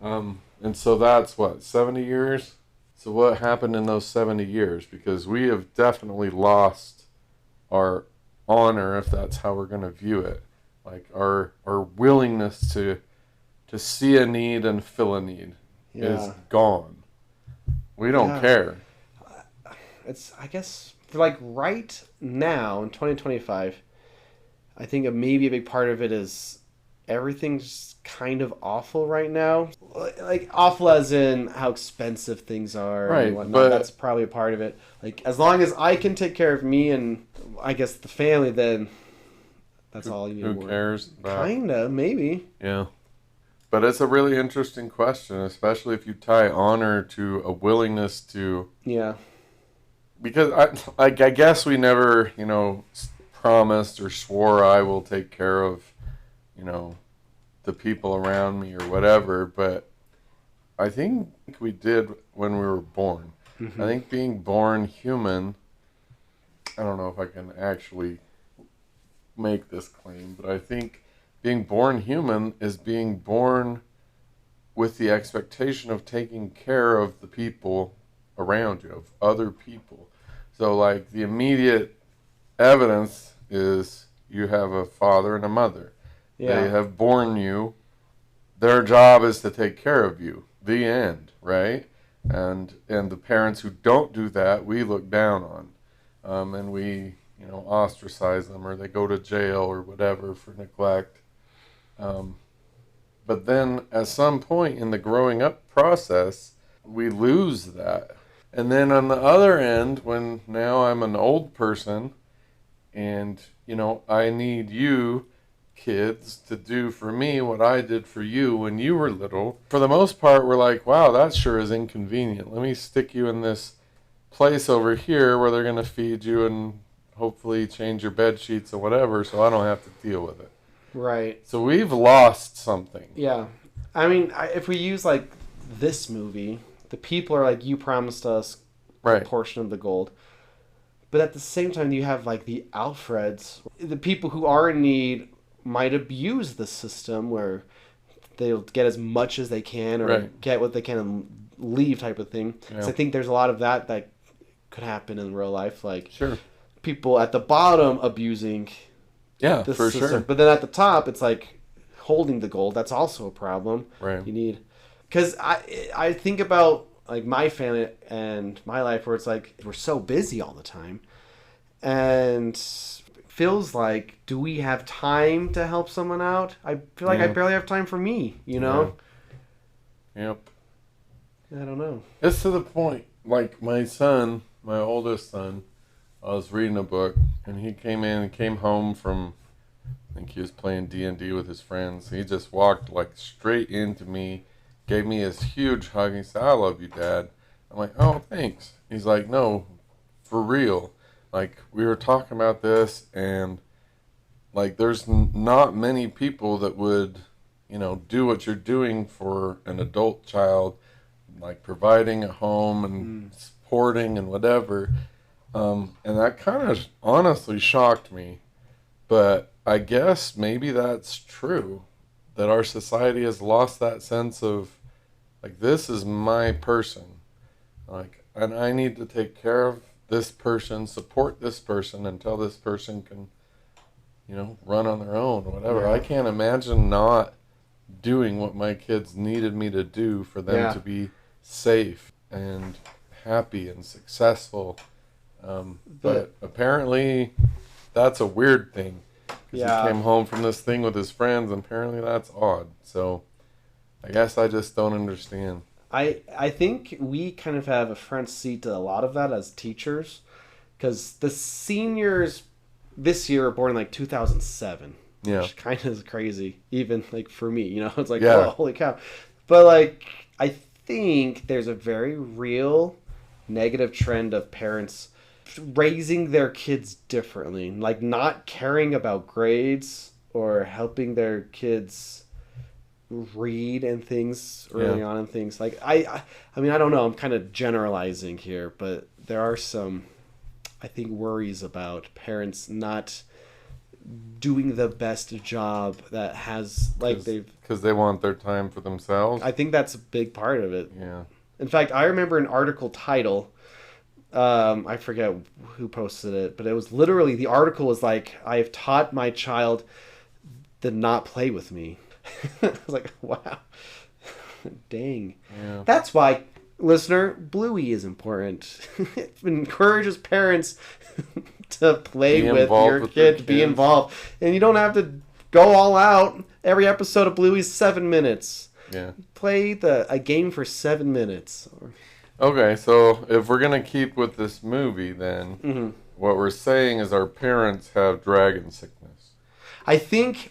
Yeah. And so that's 70 years? So what happened in those 70 years? Because we have definitely lost our honor, if that's how we're going to view it. Like our willingness to see a need and fill a need is gone. We don't care. It's, I guess, for like right now in 2025, I think maybe a big part of it is everything's kind of awful right now. Like awful as in how expensive things are and whatnot. But that's probably a part of it. Like as long as I can take care of me and I guess the family, then that's all you need. Who cares? Kinda, maybe. Yeah. But it's a really interesting question, especially if you tie honor to a willingness to... Yeah. Because I guess we never, promised or swore I will take care of, the people around me or whatever, but I think we did when we were born. Mm-hmm. I think being born human, I don't know if I can actually make this claim, but I think being born human is being born with the expectation of taking care of the people around you, of other people. So like the immediate evidence is you have a father and a mother. Yeah. They have born you. Their job is to take care of you. The end, right? And the parents who don't do that, we look down on. And we, ostracize them, or they go to jail or whatever for neglect. But then at some point in the growing up process, we lose that. And then on the other end, when now I'm an old person and, I need you kids to do for me what I did for you when you were little. For the most part, we're like, wow, that sure is inconvenient. Let me stick you in this place over here where they're going to feed you and hopefully change your bed sheets or whatever so I don't have to deal with it. Right. So we've lost something. Yeah. I mean, if we use, like, this movie, the people are like, you promised us a portion of the gold. But at the same time, you have, like, the Alfreds. The people who are in need might abuse the system where they'll get as much as they can or get what they can and leave type of thing. Yeah. So I think there's a lot of that could happen in real life. Like, people at the bottom abusing the system. Sure. But then at the top, it's like holding the gold. That's also a problem. Right. You need... Because I think about like my family and my life, where it's like we're so busy all the time, and feels like, do we have time to help someone out? I feel like I barely have time for me, you know? Yeah. Yep. I don't know. It's to the point, like my son, my oldest son, I was reading a book, and he came home from, I think he was playing D&D with his friends. He just walked like straight into me, gave me this huge hug. He said, "I love you, Dad." I'm like, "Oh, thanks." He's like, "No, for real. Like, we were talking about this, and like, there's not many people that would, do what you're doing for an adult child, like providing a home and supporting and whatever." And that kind of honestly shocked me. But I guess maybe that's true, that our society has lost that sense of, like, this is my person. Like, and I need to take care of this person, support this person until this person can, run on their own or whatever. Yeah. I can't imagine not doing what my kids needed me to do for them to be safe and happy and successful. But apparently that's a weird thing. Because he came home from this thing with his friends, and apparently that's odd. So I guess I just don't understand. I think we kind of have a front seat to a lot of that as teachers, because the seniors this year are born in like 2007. Yeah. Which kind of is crazy, even like for me, it's like, Yeah. oh, holy cow. But like, I think there's a very real negative trend of parents raising their kids differently, like not caring about grades or helping their kids read and things early on and things. Like I mean, I don't know, I'm kind of generalizing here, but there are some, I think, worries about parents not doing the best job that has, like, because they want their time for themselves. I think that's a big part of it. Yeah. In fact, I remember an article title, I forget who posted it, but it was literally, the article was like, "I've taught my child to not play with me." I was like, wow. Dang. Yeah. That's why, listener, Bluey is important. It encourages parents to play with your kid, to be involved. And you don't have to go all out. Every episode of Bluey's 7 minutes. Yeah. Play a game for 7 minutes. Okay, so if we're going to keep with this movie, then what we're saying is our parents have dragon sickness. I think,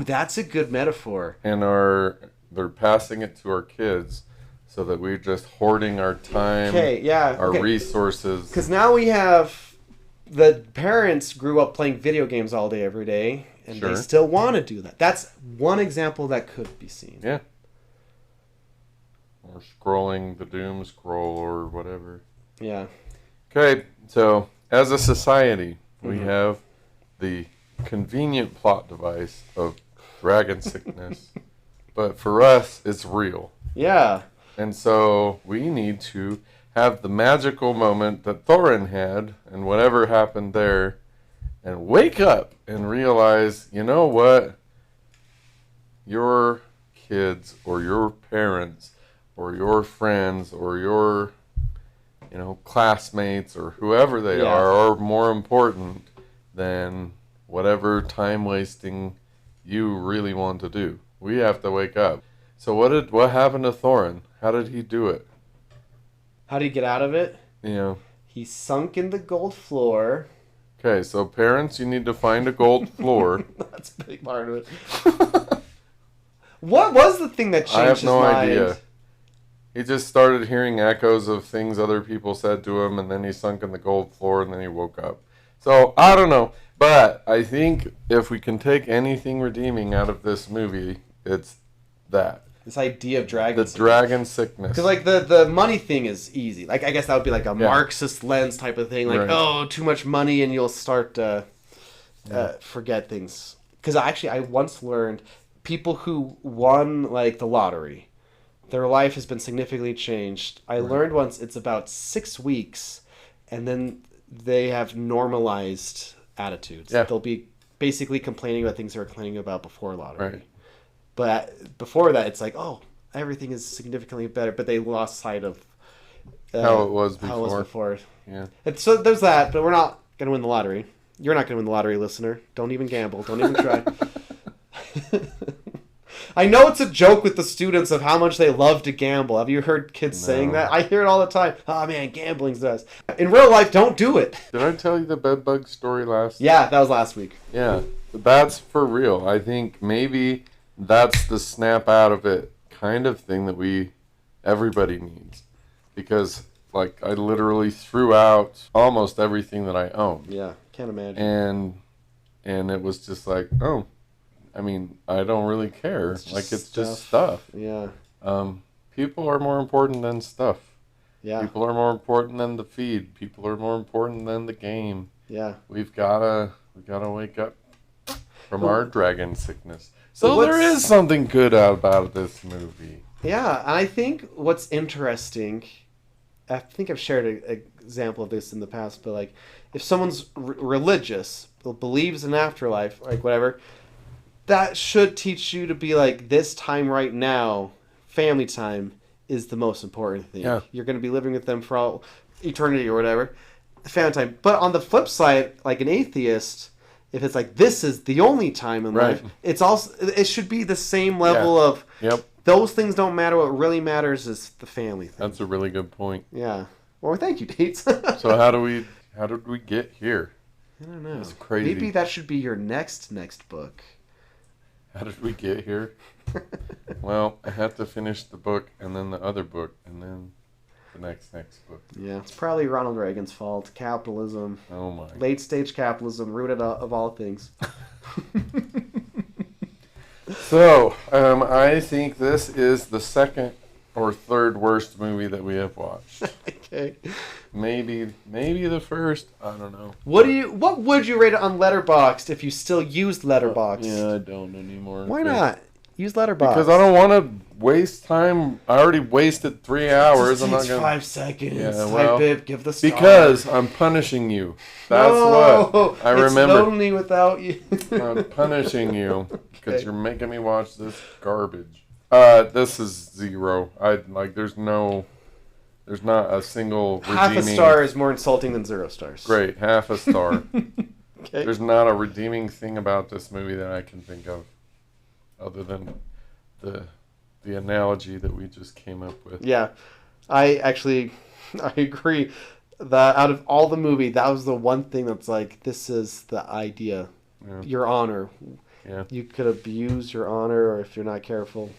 that's a good metaphor. And they're passing it to our kids so that we're just hoarding our time, our resources. Because now we have, the parents grew up playing video games all day, every day, and they still want to do that. That's one example that could be seen. Yeah. Or scrolling the doom scroll or whatever. Yeah. Okay, so as a society, we have the convenient plot device of dragon sickness, but for us, it's real. Yeah. And so we need to have the magical moment that Thorin had, and whatever happened there, and wake up and realize, you know what? Your kids or your parents or your friends or your, classmates or whoever they are more important than whatever time wasting you really want to do. We have to wake up. So what happened to Thorin? How did he do it? How did he get out of it? He sunk in the gold floor. Okay, so parents, you need to find a gold floor. That's a big part of it. What was the thing that changed his mind? I have no idea. He just started hearing echoes of things other people said to him, and then he sunk in the gold floor, and then he woke up. So, I don't know. But I think if we can take anything redeeming out of this movie, it's that. This idea of dragon sickness. The dragon sickness. Because, like, the money thing is easy. Like, I guess that would be like a Marxist lens type of thing. Like, too much money and you'll start to forget things. Because actually, I once learned people who won, like, the lottery, their life has been significantly changed. I learned once it's about 6 weeks, and then they have normalized attitudes. Yeah. They'll be basically complaining about things they were complaining about before lottery. Right. But before that, it's like, everything is significantly better. But they lost sight of how it was before. How it was before. Yeah. And so there's that, but we're not going to win the lottery. You're not going to win the lottery, listener. Don't even gamble. Don't even try. I know it's a joke with the students of how much they love to gamble. Have you heard kids saying that? I hear it all the time. Oh, man, gambling's us. In real life, don't do it. Did I tell you the bedbug story last? Yeah, that was last week. Yeah, that's for real. I think maybe that's the snap out of it kind of thing that everybody needs. Because, like, I literally threw out almost everything that I own. Yeah, can't imagine. And it was just like, oh, I mean, I don't really care. It's just stuff. Yeah. People are more important than stuff. Yeah. People are more important than the feed. People are more important than the game. Yeah. We've gotta wake up from our dragon sickness. So there is something good about this movie. Yeah, and I think what's interesting, I think I've shared an example of this in the past, but like, if someone's religious, believes in afterlife, like whatever, that should teach you to be like, this time right now, family time is the most important thing. Yeah. You're going to be living with them for all eternity or whatever. Family time. But on the flip side, like an atheist, if it's like, this is the only time in life, it should be the same level of, those things don't matter. What really matters is the family thing. That's a really good point. Yeah. Well, thank you, Dates. So how did we get here? I don't know. That's crazy. Maybe that should be your next book. How did we get here? Well, I had to finish the book, and then the other book, and then the next book. Yeah, it's probably Ronald Reagan's fault. Capitalism. Oh my. Late stage capitalism, rooted of all things. So, I think this is the second or third worst movie that we have watched. Okay. Maybe the first. I don't know. What would you rate it on Letterboxd if you still used Letterboxd? Yeah, I don't anymore. Why not? Use Letterboxd. Because I don't want to waste time. I already wasted 3 hours. It just takes 5 seconds. Yeah, well, type it, give the star. Because I'm punishing you. That's what I remember. It's lonely without you. I'm punishing you because you're making me watch this garbage. This is 0. There's not a single half redeeming... a star is more insulting than 0 stars. Great, half a star. Okay. There's not a redeeming thing about this movie that I can think of, other than the analogy that we just came up with. Yeah, I agree that out of all the movie, that was the one thing that's like, this is the idea. Yeah. Your honor. Yeah. You could abuse your honor, or if you're not careful.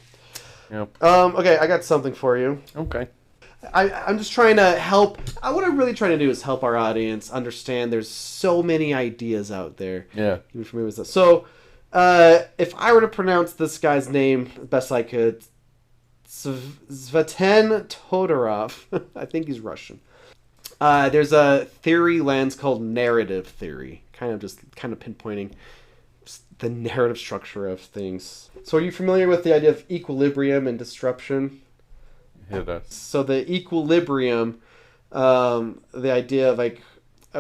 Yep. Okay, I got something for you. Okay. I'm just trying to help. What I'm really trying to do is help our audience understand there's so many ideas out there. Yeah. So, if I were to pronounce this guy's name the best I could, Zvetan Todorov, I think he's Russian. There's a theory lens called narrative theory, kind of pinpointing the narrative structure of things. So are you familiar with the idea of equilibrium and disruption? Hit us. So the equilibrium, the idea of like,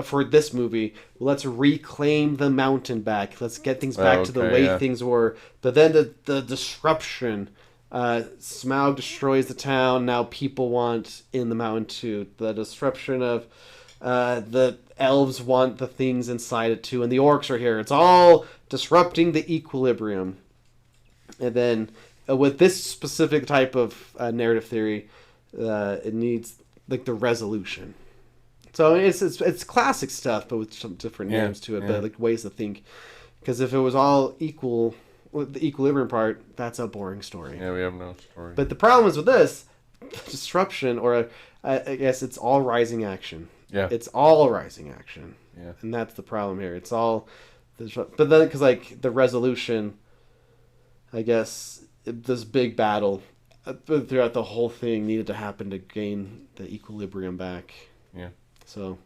for this movie, let's reclaim the mountain back. Let's get things back to the way things were. But then the disruption, Smaug destroys the town. Now people want in the mountain too. The disruption of the elves want the things inside it too, and the orcs are here. It's all disrupting the equilibrium. And then with this specific type of narrative theory, it needs like the resolution. So it's classic stuff, but with some different names to it, but like ways to think. Because if it was all equal, with the equilibrium part, that's a boring story. Yeah, we have no story. But the problem is with this disruption, or I guess it's all rising action. Yeah, it's all rising action. Yeah, and that's the problem here. It's all, but then because like the resolution, I guess this big battle throughout the whole thing needed to happen to gain the equilibrium back. Yeah. So.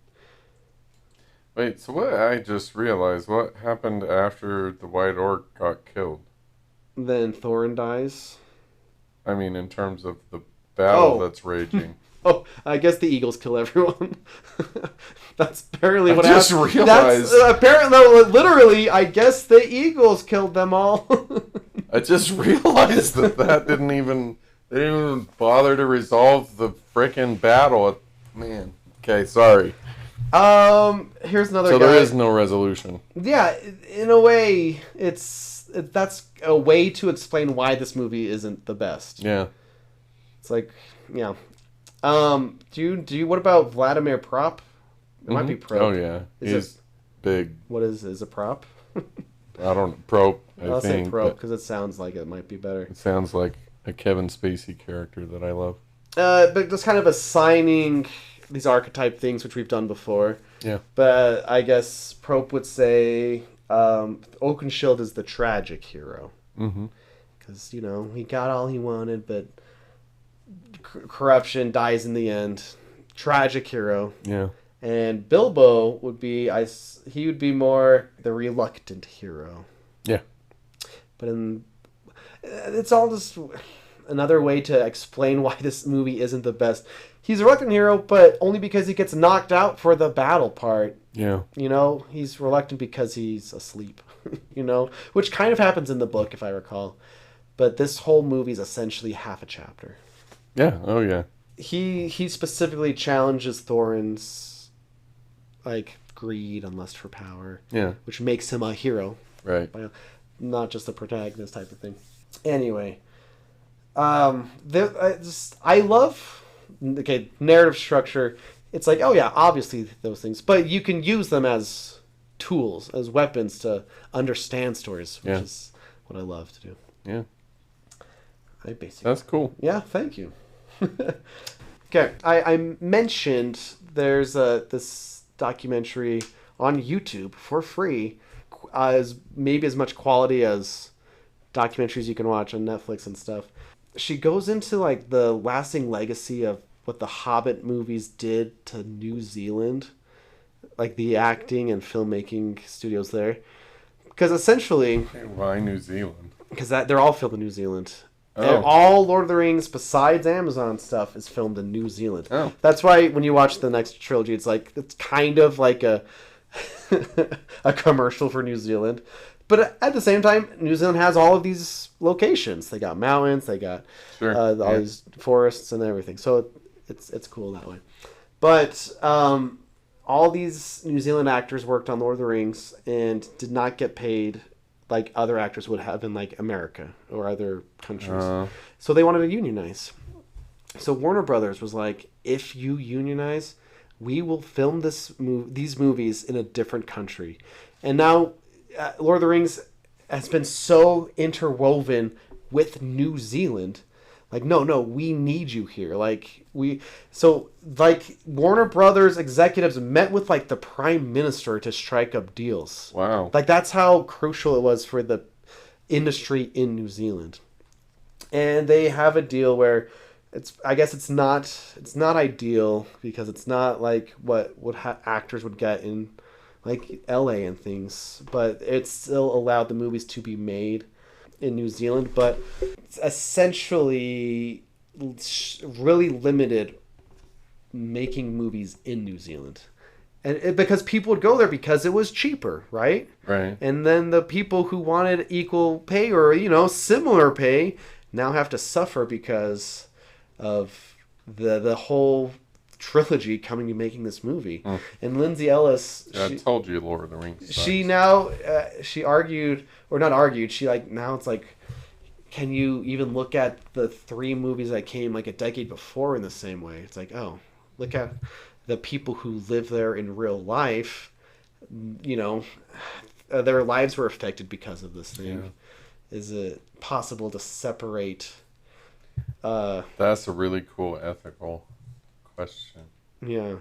Wait, so what? I just realized what happened after the White Orc got killed. Then Thorin dies. I mean, in terms of the battle that's raging. Oh, I guess the eagles kill everyone. That's apparently what happened. I just realized. That's apparently, literally, I guess the eagles killed them all. I just realized that They didn't even bother to resolve the frickin' battle. Man. Okay, sorry. Here's another So guy. there is no resolution. Yeah, in a way, that's a way to explain why this movie isn't the best. Yeah. It's like, yeah. Do you? What about Vladimir Prop? It might be Prop. Oh yeah, he's big. What is a prop? I don't Prop. I'll say think Prop because it sounds like it might be better. It sounds like a Kevin Spacey character that I love. But just kind of assigning these archetype things, which we've done before. Yeah. But I guess Prop would say Oakenshield is the tragic hero. Because, he got all he wanted, but corruption dies in the end. Tragic hero. Yeah. And Bilbo would be, he would be more the reluctant hero. Yeah. But it's all just another way to explain why this movie isn't the best. He's a reluctant hero, but only because he gets knocked out for the battle part. Yeah. He's reluctant because he's asleep. Which kind of happens in the book, if I recall. But this whole movie is essentially half a chapter. Yeah. Oh yeah. He specifically challenges Thorin's greed and lust for power. Yeah. Which makes him a hero. Right. Not just a protagonist type of thing. Anyway, I love narrative structure. It's like, oh yeah, obviously those things, but you can use them as tools, as weapons to understand stories, which is what I love to do. Yeah. That's cool. Yeah, thank you. Okay, I mentioned there's this documentary on YouTube for free, as maybe as much quality as documentaries you can watch on Netflix and stuff. She goes into the lasting legacy of what the Hobbit movies did to New Zealand, the acting and filmmaking studios there, because essentially, why New Zealand? Because they're all filmed in New Zealand. Oh. All Lord of the Rings, besides Amazon stuff, is filmed in New Zealand. Oh. That's why when you watch the next trilogy, it's kind of like a a commercial for New Zealand. But at the same time, New Zealand has all of these locations. They got mountains, they got all these forests and everything. So it's cool that way. But all these New Zealand actors worked on Lord of the Rings and did not get paid like other actors would have in America or other countries. So they wanted to unionize. So Warner Brothers was like, if you unionize, we will film these movies in a different country. And now Lord of the Rings has been so interwoven with New Zealand. No, we need you here. Warner Brothers executives met with the Prime Minister to strike up deals. Wow. That's how crucial it was for the industry in New Zealand. And they have a deal where I guess it's not ideal because it's not what actors would get in LA and things, but it still allowed the movies to be made in New Zealand, but it's essentially really limited making movies in New Zealand. And because people would go there because it was cheaper, right? Right. And then the people who wanted equal pay or, similar pay now have to suffer because of the whole trilogy coming to making this movie. And Lindsay Ellis, I told you Lord of the Rings sucks. She now she argued, or not argued, she now it's can you even look at the 3 movies that came a decade before in the same way? It's look at the people who live there in real life, their lives were affected because of this thing. Yeah. Is it possible to separate that's a really cool ethical question. Yeah.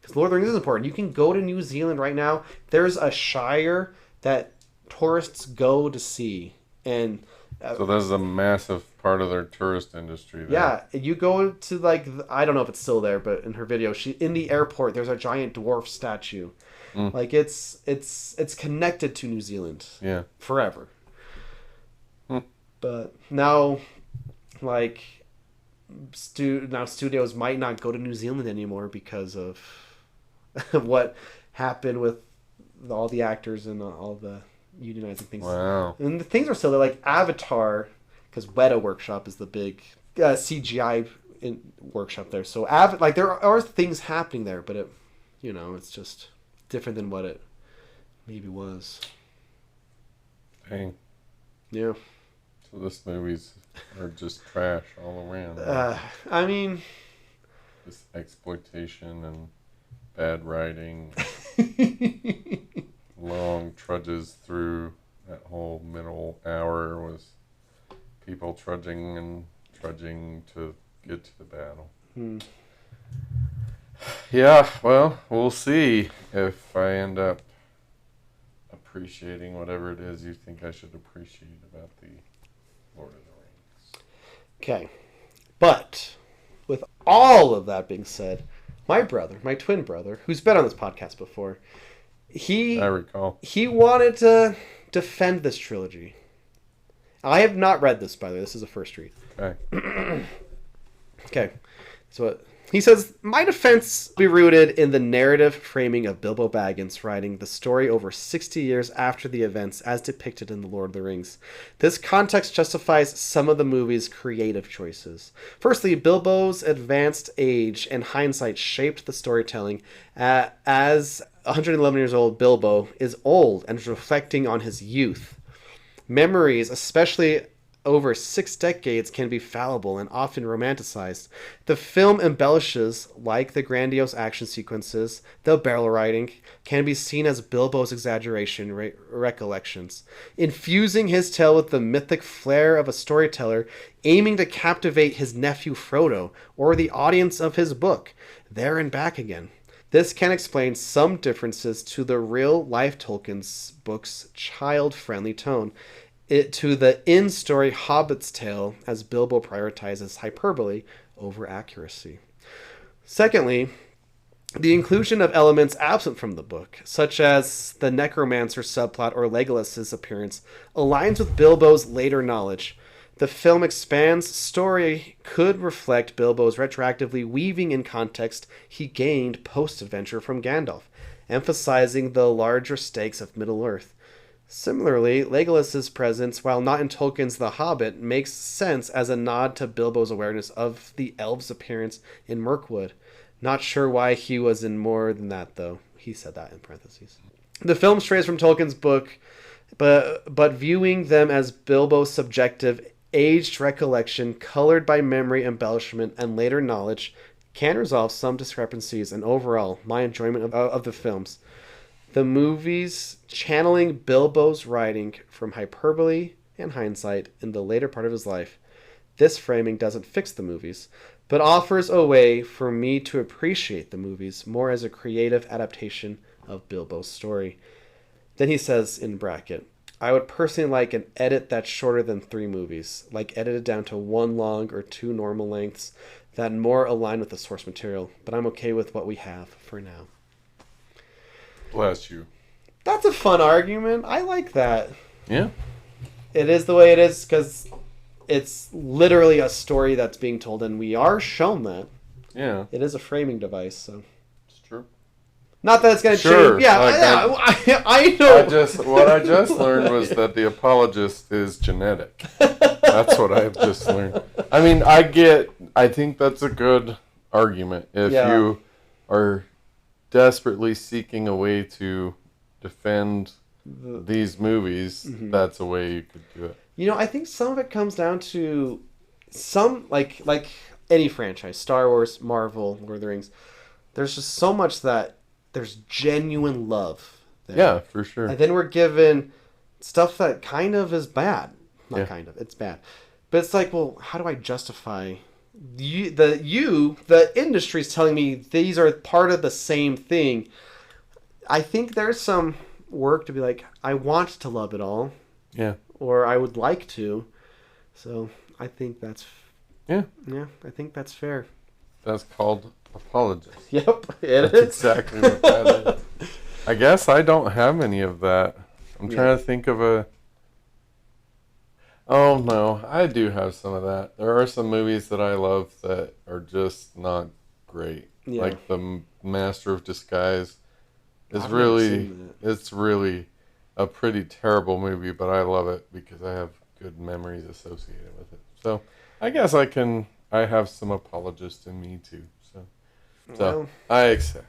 Because Lord of the Rings is important. You can go to New Zealand right now. There's a shire that tourists go to see. And so this is a massive part of their tourist industry there. Yeah. You go to I don't know if it's still there, but in her video, in the airport, there's a giant dwarf statue. It's connected to New Zealand. Yeah. Forever. But now, studios might not go to New Zealand anymore because of what happened with all the actors and all the unionizing things. Wow. And the things are still there, Avatar because Weta Workshop is the big CGI workshop there. So like there are things happening there, but it's just different than what it maybe was. Dang. Yeah. So this movies are just trash all around. I mean, just exploitation and bad writing. Long trudges through that whole middle hour was people trudging to get to the battle. Yeah, well, we'll see if I end up appreciating whatever it is you think I should appreciate about the Lord of the Rings. Okay. But with all of that being said, my twin brother, who's been on this podcast before, I recall. He wanted to defend this trilogy. I have not read this, by the way. This is a first read. Okay. Okay. So he says, my defense be rooted in the narrative framing of Bilbo Baggins writing the story over 60 years after the events as depicted in The Lord of the Rings. This context justifies some of the movie's creative choices. Firstly, Bilbo's advanced age and hindsight shaped the storytelling as 111 years old Bilbo is old and is reflecting on his youth. Memories, especially over 6 decades, can be fallible and often romanticized. The film embellishes, like the grandiose action sequences, the barrel riding, can be seen as Bilbo's exaggeration recollections, infusing his tale with the mythic flair of a storyteller aiming to captivate his nephew Frodo or the audience of his book, There and Back Again. This can explain some differences to the real-life Tolkien's book's child-friendly tone, to the in-story Hobbit's tale, as Bilbo prioritizes hyperbole over accuracy. Secondly, the inclusion of elements absent from the book, such as the necromancer subplot or Legolas's appearance, aligns with Bilbo's later knowledge. The film expands story could reflect Bilbo's retroactively weaving in context he gained post-adventure from Gandalf, emphasizing the larger stakes of Middle-earth. Similarly, Legolas's presence, while not in Tolkien's The Hobbit, makes sense as a nod to Bilbo's awareness of the elves' appearance in Mirkwood. Not sure why he was in more than that, though. He said that in parentheses. The film strays from Tolkien's book, but viewing them as Bilbo's subjective aged recollection, colored by memory embellishment and later knowledge, can resolve some discrepancies, and overall, my enjoyment of the films. The movies channeling Bilbo's writing from hyperbole and hindsight in the later part of his life. This framing doesn't fix the movies, but offers a way for me to appreciate the movies more as a creative adaptation of Bilbo's story. Then he says in bracket, I would personally like an edit that's shorter than 3 movies, like edited down to 1 long or 2 normal lengths that more align with the source material, but I'm okay with what we have for now. Bless you. That's a fun argument. I like that. Yeah. It is the way it is because it's literally a story that's being told, and we are shown that. Yeah. It is a framing device, so. It's true. Not that it's going to change. Yeah, I know. What I just learned was that the apologist is genetic. That's what I've just learned. I mean, I think that's a good argument. If you are desperately seeking a way to defend these movies, that's a way you could do it. You know, I think some of it comes down to some, like any franchise, Star Wars, Marvel, Lord of the Rings, there's just so much that there's genuine love there. Yeah, for sure. And then we're given stuff that kind of is bad. Not kind of, it's bad. But it's like, well, how do I justify the industry's telling me these are part of the same thing. I think there's some work to be like, I want to love it all. Yeah. Or I would like to. So I think that's... Yeah. Yeah, I think that's fair. That's called apologist. Yep, That's exactly what that is. I guess I don't have any of that. I'm trying to think of a... Oh, no. I do have some of that. There are some movies that I love that are just not great. Yeah. Like The Master of Disguise is really... It's really a pretty terrible movie, but I love it because I have good memories associated with it. So I guess I have some apologist in me too. So Well, I accept.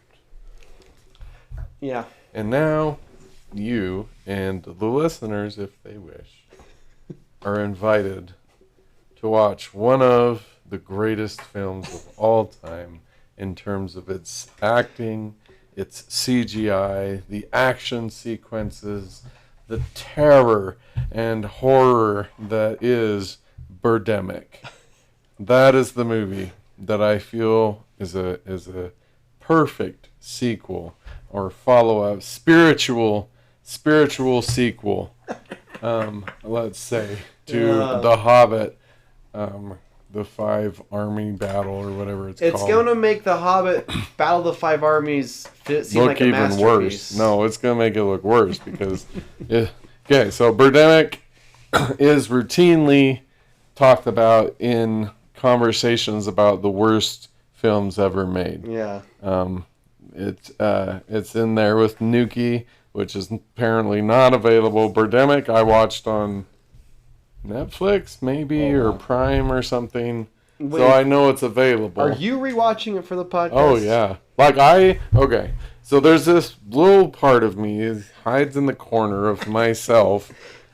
yeah. And now you and the listeners, if they wish, are invited to watch one of the greatest films of all time in terms of its acting, its CGI, the action sequences, the terror and horror that is Birdemic. That is the movie that I feel is a perfect sequel or follow-up, spiritual sequel, let's say, to The Hobbit, the Five Army battle or whatever it's called. It's going to make the Hobbit Battle of the Five Armies seem look like a even masterpiece. worse. No, it's going to make it look worse because... Okay, so Birdemic is routinely talked about in conversations about the worst films ever made. Yeah. It's in there with Nuki, which is apparently not available. Birdemic I watched on Netflix maybe or Prime or something. Wait, so I know it's available. Are you rewatching it for the podcast? Oh yeah. Okay. So there's this little part of me that hides in the corner of myself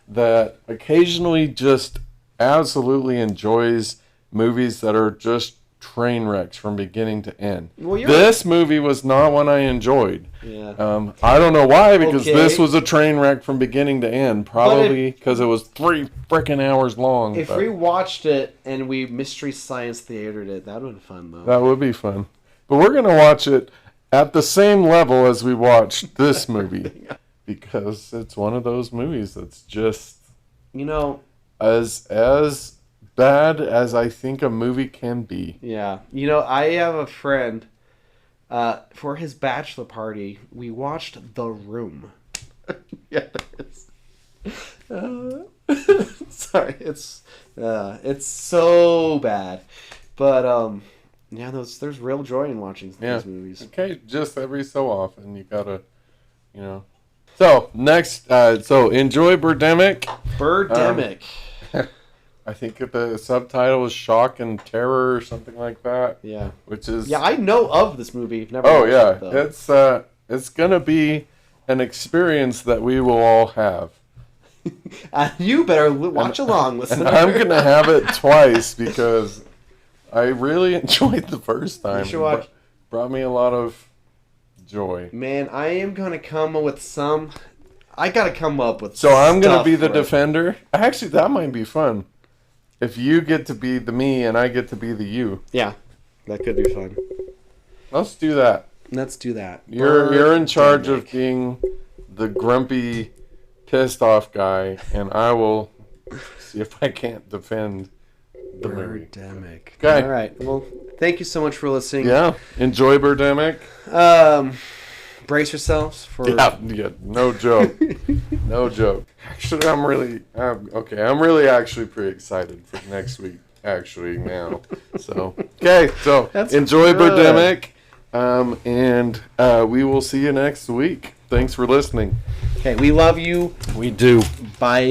that occasionally just absolutely enjoys movies that are just train wrecks from beginning to end. Well, this movie was not one I enjoyed. Yeah. I don't know why, because this was a train wreck from beginning to end. Probably because it was 3 freaking hours long. If we watched it and we Mystery Science Theatered it, that would have been fun, though. That would be fun. But we're going to watch it at the same level as we watched this movie. Because it's one of those movies that's just... as bad as I think a movie can be. Yeah. I have a friend, for his bachelor party, we watched The Room. Yeah, sorry, it's so bad. But, there's real joy in watching these movies. Okay, just every so often, you gotta, So, next, enjoy Birdemic. Birdemic. I think the subtitle is Shock and Terror or something like that. Yeah. Which is... Yeah, I know of this movie. Never watched it, though. It's going to be an experience that we will all have. You better watch along, listener. And I'm going to have it twice because I really enjoyed the first time. You should watch. Brought me a lot of joy. Man, I am going to come up with some... I got to come up with So I'm going to be the defender? Actually, that might be fun. If you get to be the me and I get to be the you. Yeah, that could be fun. Let's do that. Let's do that. You're in charge of being the grumpy, pissed off guy, and I will see if I can't defend the movie. Birdemic. Okay. All right. Well, thank you so much for listening. Yeah. Enjoy Birdemic. Brace yourselves for... Yeah, no joke. No joke. Actually, I'm really actually pretty excited for next week, actually, now. So, enjoy good. Birdemic, and we will see you next week. Thanks for listening. Okay, we love you. We do. Bye.